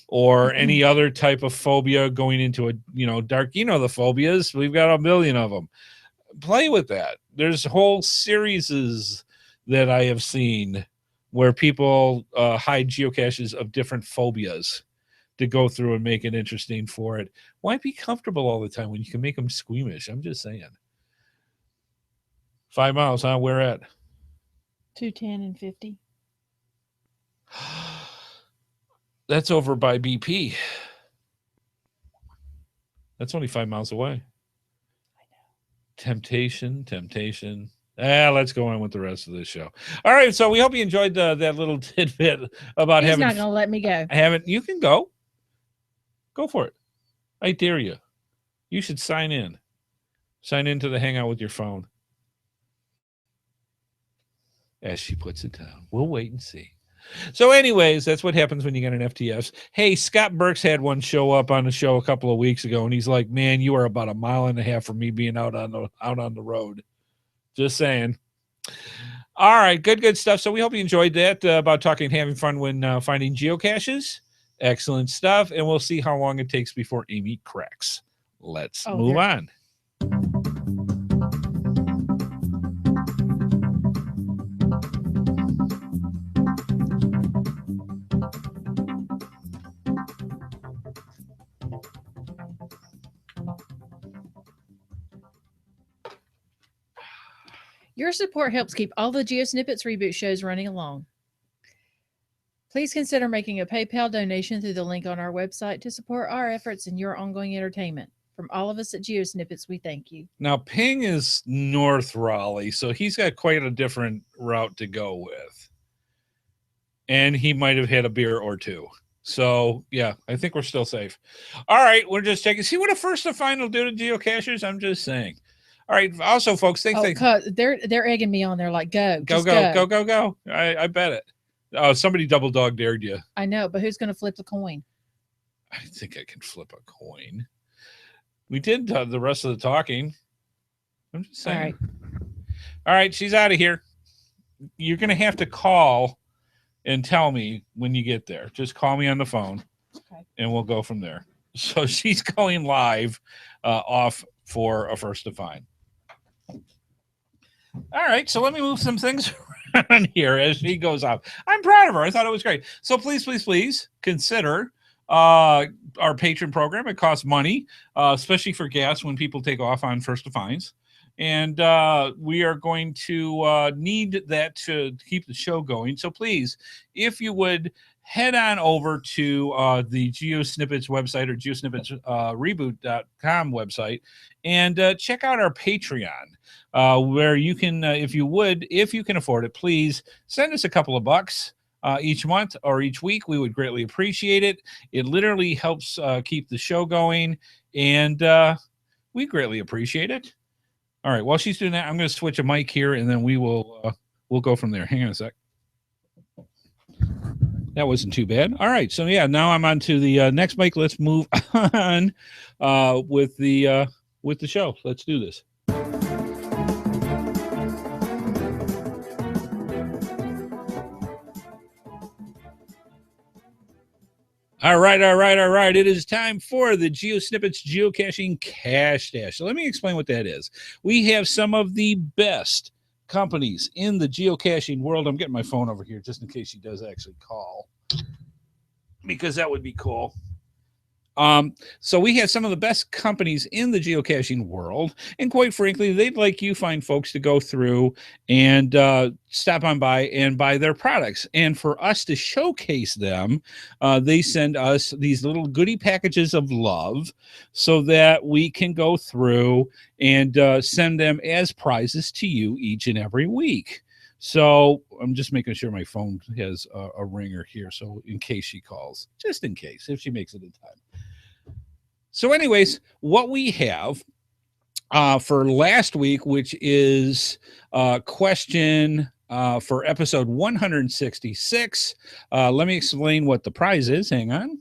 S2: or any other type of phobia going into a dark. The phobias, we've got a million of them. Play with that. There's whole series that I have seen where people hide geocaches of different phobias to go through and make it interesting for it. Why be comfortable all the time when you can make them squeamish? I'm just saying. 5 miles, huh? Where at?
S1: 210 and 50.
S2: That's over by BP. That's only 5 miles away.
S1: I know.
S2: Temptation. Let's go on with the rest of this show. All right, so we hope you enjoyed that little tidbit about
S1: He's not going to let me go.
S2: You can go. Go for it. I dare you. You should sign in. Sign into the Hangout with your phone. As she puts it down. We'll wait and see. So anyways, that's what happens when you get an FTS. Hey, Scott Burks had one show up on the show a couple of weeks ago, and he's like, man, you are about 1.5 miles from me being out on the road. Just saying. All right, good stuff. So we hope you enjoyed that about talking, having fun when finding geocaches. Excellent stuff. And we'll see how long it takes before Amy cracks. Let's move on.
S1: Your support helps keep all the GeoSnippits Reboot shows running along. Please consider making a PayPal donation through the link on our website to support our efforts and your ongoing entertainment. From all of us at GeoSnippits, we thank you.
S2: Now, Ping is North Raleigh, so he's got quite a different route to go with. And he might have had a beer or two. So, yeah, I think we're still safe. All right, we're just checking. See what a first to find will do to geocachers? I'm just saying. All right. Also, folks,
S1: they're egging me on. They're like, go.
S2: I bet it. Somebody double dog dared you.
S1: I know, but who's going to flip the coin?
S2: I think I can flip a coin. We did the rest of the talking. I'm just saying. All right, she's out of here. You're going to have to call and tell me when you get there. Just call me on the phone, and we'll go from there. So she's going live off for a first to find. All right, so let me move some things around here as she goes off. I'm proud of her. I thought it was great. So please consider our patron program. It costs money, especially for gas when people take off on first to finds. And we are going to need that to keep the show going. So please, if you would head on over to the GeoSnippits website or GeoSnippits Reboot.com website and check out our Patreon, where you can, if you can afford it, please send us a couple of bucks each month or each week. We would greatly appreciate it. It literally helps keep the show going, and we greatly appreciate it. All right, while she's doing that, I'm going to switch a mic here, and then we'll go from there. Hang on a sec. That wasn't too bad. All right, so yeah, now I'm on to the next mic. Let's move on with the show. Let's do this. All right. It is time for the GeoSnippits Geocaching Cache Dash. So let me explain what that is. We have some of the best companies in the geocaching world. I'm getting my phone over here just in case she does actually call, because that would be cool. So we have some of the best companies in the geocaching world, and quite frankly, they'd like you fine folks to go through and stop on by and buy their products. And for us to showcase them, they send us these little goodie packages of love so that we can go through and send them as prizes to you each and every week. So I'm just making sure my phone has a ringer here, so in case she calls, just in case, if she makes it in time. So anyways, what we have for last week, which is question for episode 166, let me explain what the prize is. Hang on.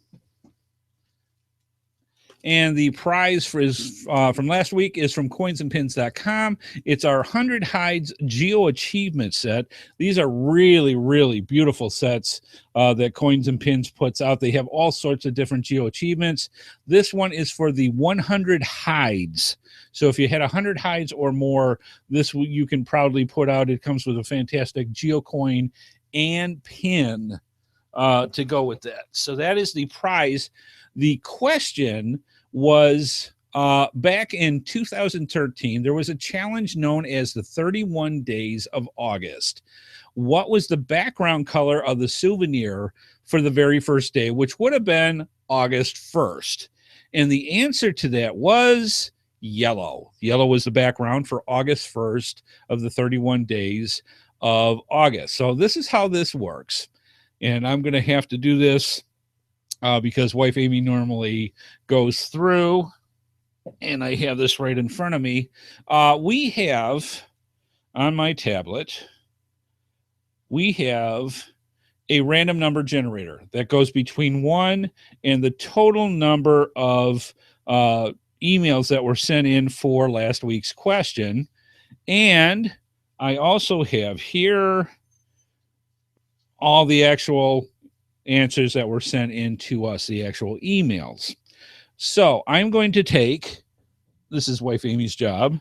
S2: And the prize from last week is from coinsandpins.com. It's our 100 Hides Geo Achievement Set. These are really, really beautiful sets that Coins and Pins puts out. They have all sorts of different Geo Achievements. This one is for the 100 Hides. So if you had 100 hides or more, this you can proudly put out. It comes with a fantastic Geo coin and pin to go with that. So that is the prize. The question was back in 2013, there was a challenge known as the 31 Days of August. What was the background color of the souvenir for the very first day, which would have been August 1st? And the answer to that was yellow. Yellow was the background for August 1st of the 31 days of August. So this is how this works. And I'm going to have to do this because wife Amy normally goes through, and I have this right in front of me. We have on my tablet, we have a random number generator that goes between 1 and the total number of emails that were sent in for last week's question. And I also have here all the actual answers that were sent in to us, the actual emails. So I'm going to take, this is wife Amy's job,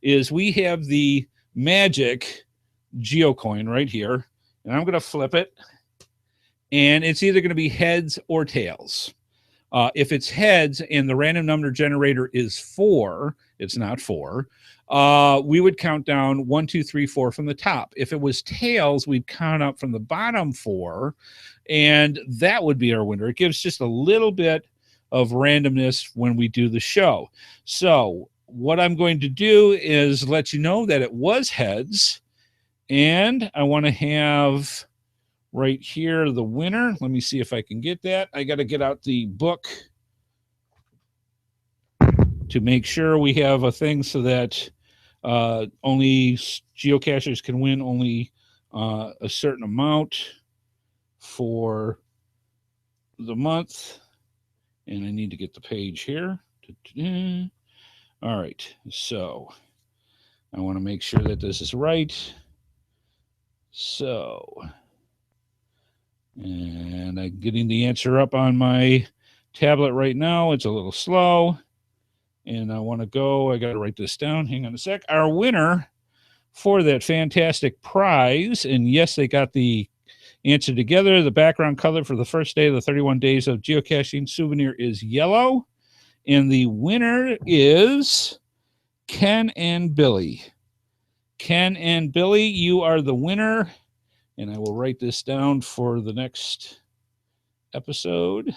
S2: is we have the magic geocoin right here, and I'm going to flip it, and it's either going to be heads or tails. If it's heads and the random number generator is 4, it's not 4, we would count down 1, 2, 3, 4 from the top. If it was tails, we'd count up from the bottom 4, and that would be our winner. It gives just a little bit of randomness when we do the show. So what I'm going to do is let you know that it was heads, and I want to have right here the winner. Let me see if I can get that. I got to get out the book to make sure we have a thing so that only geocachers can win only a certain amount for the month. And I need to get the page here. All right, so I want to make sure that this is right. So, and I'm getting the answer up on my tablet right now. It's a little slow. And I want to go, I got to write this down. Hang on a sec. Our winner for that fantastic prize, and yes, they got the answer together. The background color for the first day of the 31 days of geocaching souvenir is yellow. And the winner is Ken and Billy. Ken and Billy, you are the winner. And I will write this down for the next episode.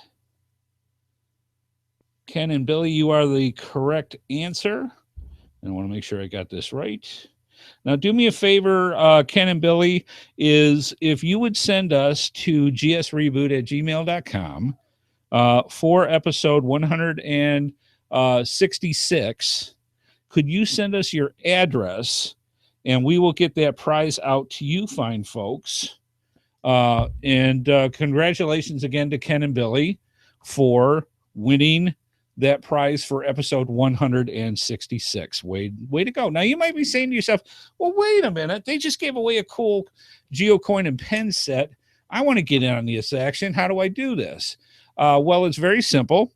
S2: Ken and Billy, you are the correct answer. And I want to make sure I got this right. Now, do me a favor, Ken and Billy, is if you would send us to gsreboot@gmail.com for episode 166, could you send us your address, and we will get that prize out to you fine folks. And congratulations again to Ken and Billy for winning that prize for episode 166. Way to go. Now, you might be saying to yourself, well, wait a minute. They just gave away a cool GeoCoin and pen set. I want to get in on this action. How do I do this? Well, it's very simple.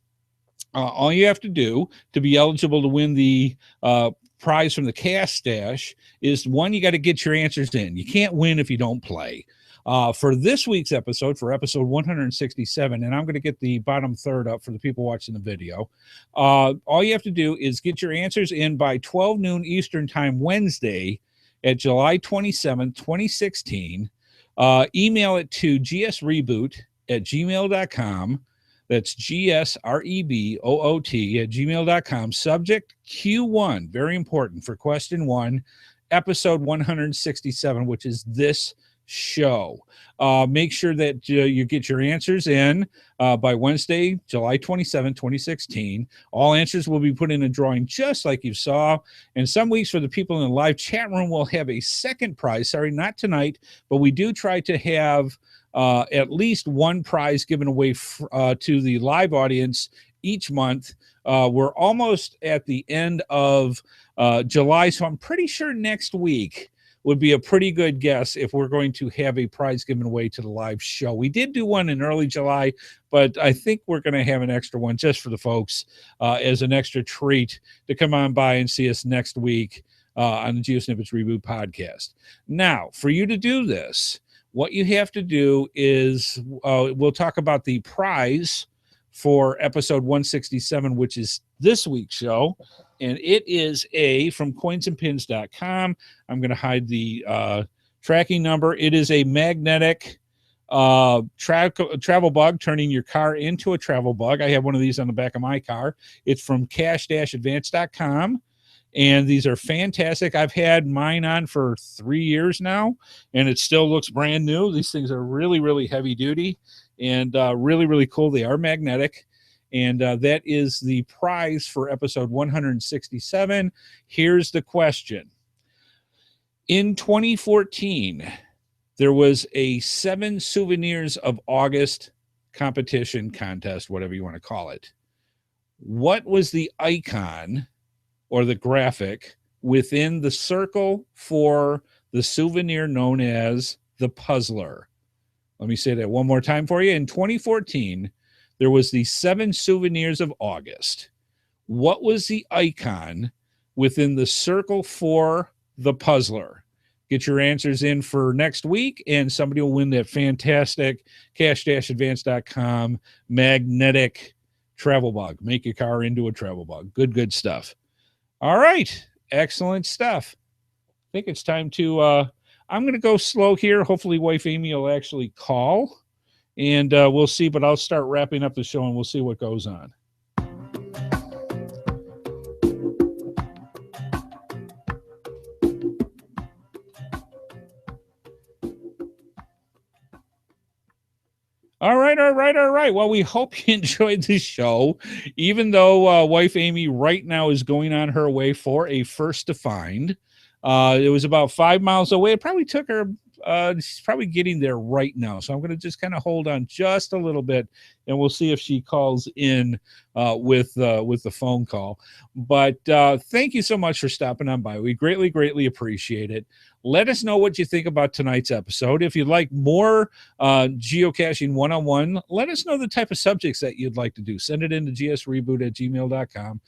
S2: All you have to do to be eligible to win the prize from the Cash Stash is, one, you got to get your answers in. You can't win if you don't play. For this week's episode, for episode 167, and I'm going to get the bottom third up for the people watching the video, all you have to do is get your answers in by 12 noon Eastern time Wednesday at July 27th, 2016. Email it to gsreboot@gmail.com. That's gsreboot@gmail.com. Subject Q1, very important for question 1, episode 167, which is this show. Make sure that you get your answers in by Wednesday, July 27, 2016. All answers will be put in a drawing just like you saw. And some weeks for the people in the live chat room, we'll have a second prize. Sorry, not tonight, but we do try to have at least one prize given away to the live audience each month. We're almost at the end of July, so I'm pretty sure next week would be a pretty good guess if we're going to have a prize given away to the live show. We did do one in early July, but I think we're going to have an extra one just for the folks as an extra treat to come on by and see us next week on the GeoSnippits Reboot Podcast. Now, for you to do this, what you have to do is we'll talk about the prize for episode 167, which is this week's show. And it is from coinsandpins.com. I'm going to hide the tracking number. It is a magnetic travel bug, turning your car into a travel bug. I have one of these on the back of my car. It's from cash-advance.com. And these are fantastic. I've had mine on for 3 years now, and it still looks brand new. These things are really, really heavy duty and really, really cool. They are magnetic. And that is the prize for episode 167. Here's the question. In 2014, there was a 7 Souvenirs of August competition, contest, whatever you want to call it. What was the icon or the graphic within the circle for the souvenir known as the Puzzler? Let me say that one more time for you. In 2014, there was the 7 Souvenirs of August. What was the icon within the circle for the Puzzler? Get your answers in for next week, and somebody will win that fantastic cash-advance.com magnetic travel bug. Make your car into a travel bug. Good stuff. All right. Excellent stuff. I think it's time to, I'm going to go slow here. Hopefully wife Amy will actually call. And we'll see, but I'll start wrapping up the show and we'll see what goes on. All right. Well, we hope you enjoyed the show, even though wife Amy right now is going on her way for a first to find. It was about 5 miles away. It probably took her she's probably getting there right now. So I'm going to just kind of hold on just a little bit, and we'll see if she calls in with the phone call. But thank you so much for stopping on by. We greatly, greatly appreciate it. Let us know what you think about tonight's episode. If you'd like more geocaching one-on-one, let us know the type of subjects that you'd like to do. Send it in to gsreboot@gmail.com.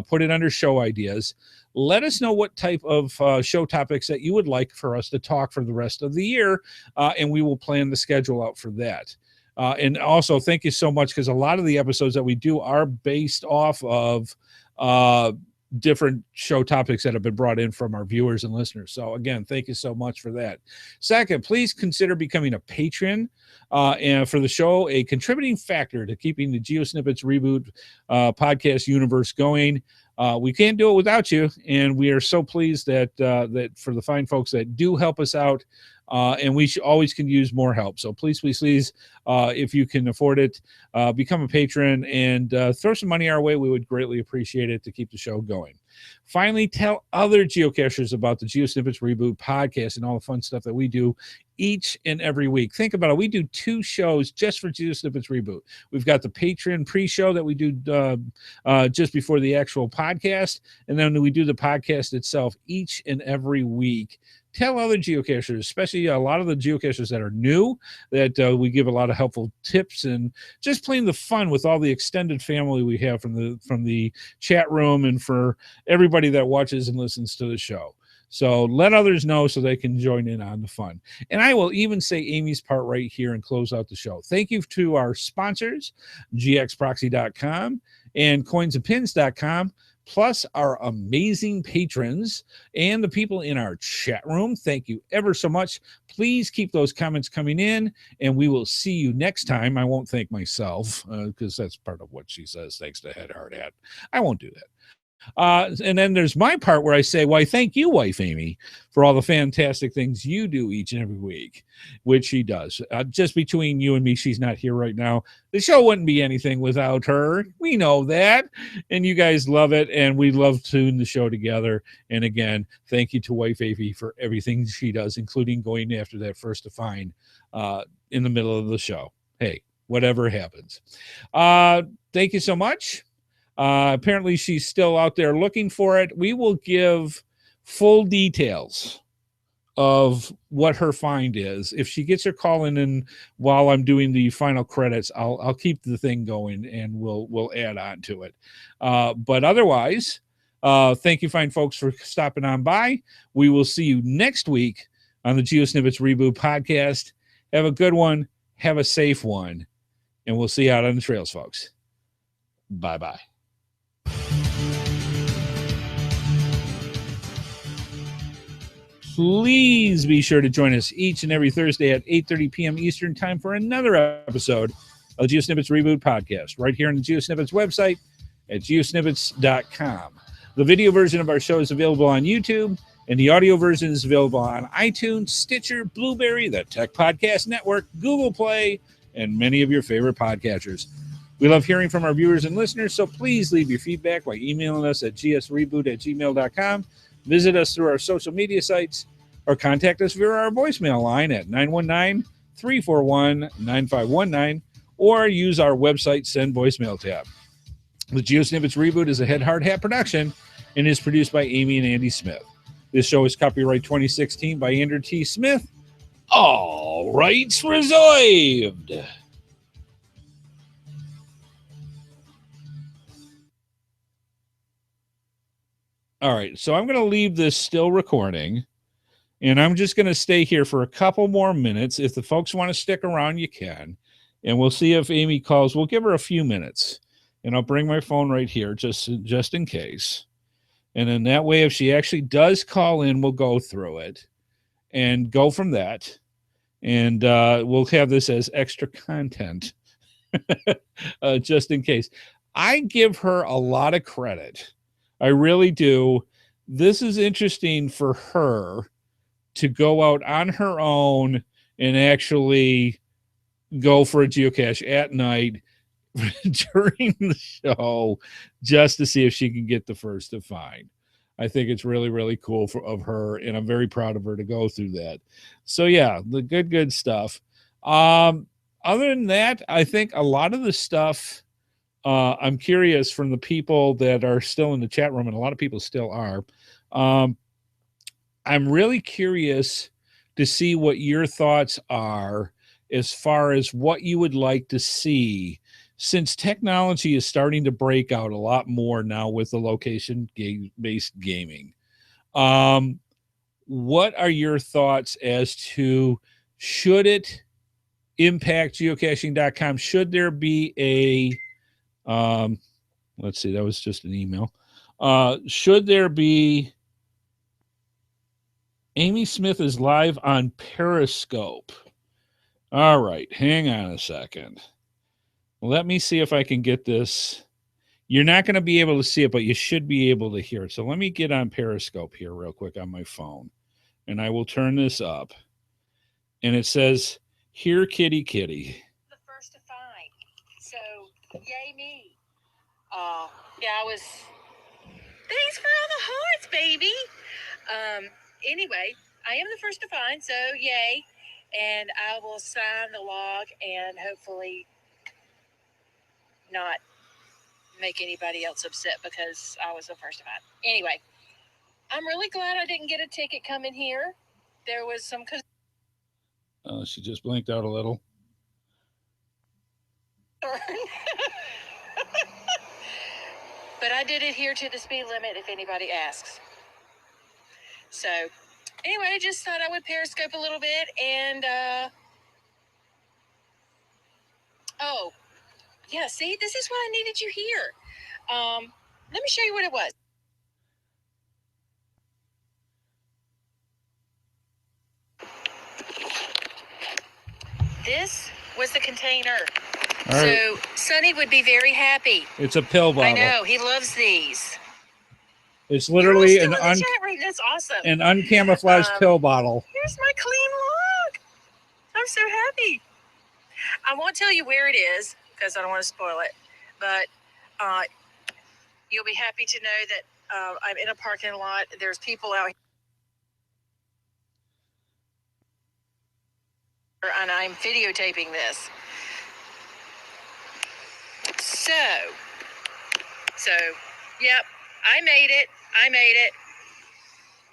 S2: Put it under show ideas. Let us know what type of show topics that you would like for us to talk for the rest of the year, and we will plan the schedule out for that. And also, thank you so much, because a lot of the episodes that we do are based off of different show topics that have been brought in from our viewers and listeners. So again, thank you so much for that. Second, please consider becoming a patron and for the show, a contributing factor to keeping the GeoSnippits Reboot podcast universe going. We can't do it without you, and we are so pleased that that for the fine folks that do help us out, and we always can use more help. So please, if you can afford it, become a patron and throw some money our way. We would greatly appreciate it to keep the show going. Finally, tell other geocachers about the GeoSnippits Reboot podcast and all the fun stuff that we do each and every week. Think about it. We do 2 shows just for GeoSnippits Reboot. We've got the Patreon pre-show that we do just before the actual podcast, and then we do the podcast itself each and every week. Tell other geocachers, especially a lot of the geocachers that are new, that we give a lot of helpful tips and just plain the fun with all the extended family we have from the chat room and for everybody that watches and listens to the show. So let others know so they can join in on the fun. And I will even say Amy's part right here and close out the show. Thank you to our sponsors, gxproxy.com and coinsandpins.com. Plus our amazing patrons and the people in our chat room. Thank you ever so much. Please keep those comments coming in, and we will see you next time. I won't thank myself because that's part of what she says. Thanks to HeadHardHat. I won't do that. And then there's my part where I say, why, thank you, wife Amy, for all the fantastic things you do each and every week, which she does. Just between you and me, she's not here right now. The show wouldn't be anything without her. We know that. And you guys love it. And we love doing the show together. And again, thank you to wife Amy for everything she does, including going after that first to find in the middle of the show. Hey, whatever happens. Thank you so much. Apparently she's still out there looking for it. We will give full details of what her find is. If she gets her calling in while I'm doing the final credits, I'll keep the thing going and we'll add on to it. But otherwise, thank you, fine folks, for stopping on by. We will see you next week on the GeoSnippits Reboot podcast. Have a good one. Have a safe one. And we'll see you out on the trails, folks. Bye-bye. Please be sure to join us each and every Thursday at 8:30 p.m. Eastern Time for another episode of the GeoSnippits Reboot Podcast, right here on the GeoSnippits website at geosnippits.com. The video version of our show is available on YouTube, and the audio version is available on iTunes, Stitcher, Blueberry, the Tech Podcast Network, Google Play, and many of your favorite podcatchers. We love hearing from our viewers and listeners, so please leave your feedback by emailing us at gsreboot@gmail.com. Visit us through our social media sites or contact us via our voicemail line at 919-341-9519 or use our website Send Voicemail tab. The GeoSnippits Reboot is a HeadHardHat production and is produced by Amy and Andy Smith. This show is copyright 2016 by Andrew T. Smith. All rights reserved. All right, so I'm going to leave this still recording, and I'm just going to stay here for a couple more minutes. If the folks want to stick around, you can, and we'll see if Amy calls. We'll give her a few minutes, and I'll bring my phone right here just in case. And then that way, if she actually does call in, we'll go through it and go from that, and we'll have this as extra content just in case. I give her a lot of credit. I really do. This is interesting for her to go out on her own and actually go for a geocache at night during the show just to see if she can get the first to find. I think it's really, really cool of her, and I'm very proud of her to go through that. So, yeah, the good stuff. Other than that, I think a lot of the stuff I'm curious from the people that are still in the chat room, and a lot of people still are. I'm really curious to see what your thoughts are as far as what you would like to see, since technology is starting to break out a lot more now with the location-based gaming. What are your thoughts as to, should it impact geocaching.com? Should there be a let's see, that was just an email. Should there be... Amy Smith is live on Periscope. All right, hang on a second. Let me see if I can get this. You're not going to be able to see it, but you should be able to hear it. So let me get on Periscope here real quick on my phone, and I will turn this up. And it says, "Here, kitty, kitty."
S1: The first to find. So, yay me. Yeah, I was... Thanks for all the hearts, baby. Anyway, I am the first to find, so yay. And I will sign the log and hopefully not make anybody else upset because I was the first to find. Anyway, I'm really glad I didn't get a ticket coming here. There was some...
S2: She just blinked out a little.
S1: But I did adhere to the speed limit if anybody asks. So, anyway, I just thought I would Periscope a little bit and, oh, yeah, see, this is what I needed you here. Let me show you what it was. This was the container. All right. So, Sonny would be very happy.
S2: It's a pill bottle.
S1: I know, he loves these.
S2: It's literally
S1: an That's awesome.
S2: An uncamouflaged pill bottle.
S1: Here's my clean log. I'm so happy. I won't tell you where it is because I don't want to spoil it, but you'll be happy to know that I'm in a parking lot. There's people out here, and I'm videotaping this. So, yep, I made it.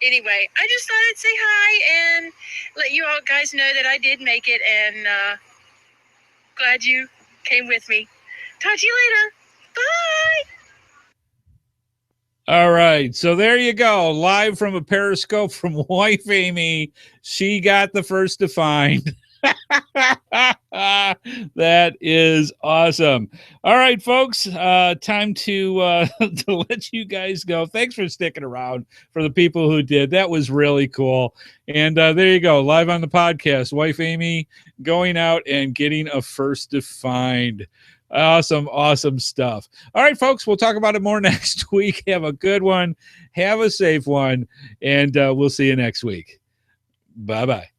S1: Anyway, I just thought I'd say hi and let you all guys know that I did make it, and glad you came with me. Talk to you later. Bye.
S2: All right, so there you go, live from a Periscope from wife Amy. She got the first to find. That is awesome. All right, folks, time to let you guys go. Thanks for sticking around. For the people who did, that was really cool. And there you go, live on the podcast, wife Amy going out and getting a first to find. Awesome stuff. All right, folks, we'll talk about it more next week. Have a good one, have a safe one, and we'll see you next week. Bye-bye.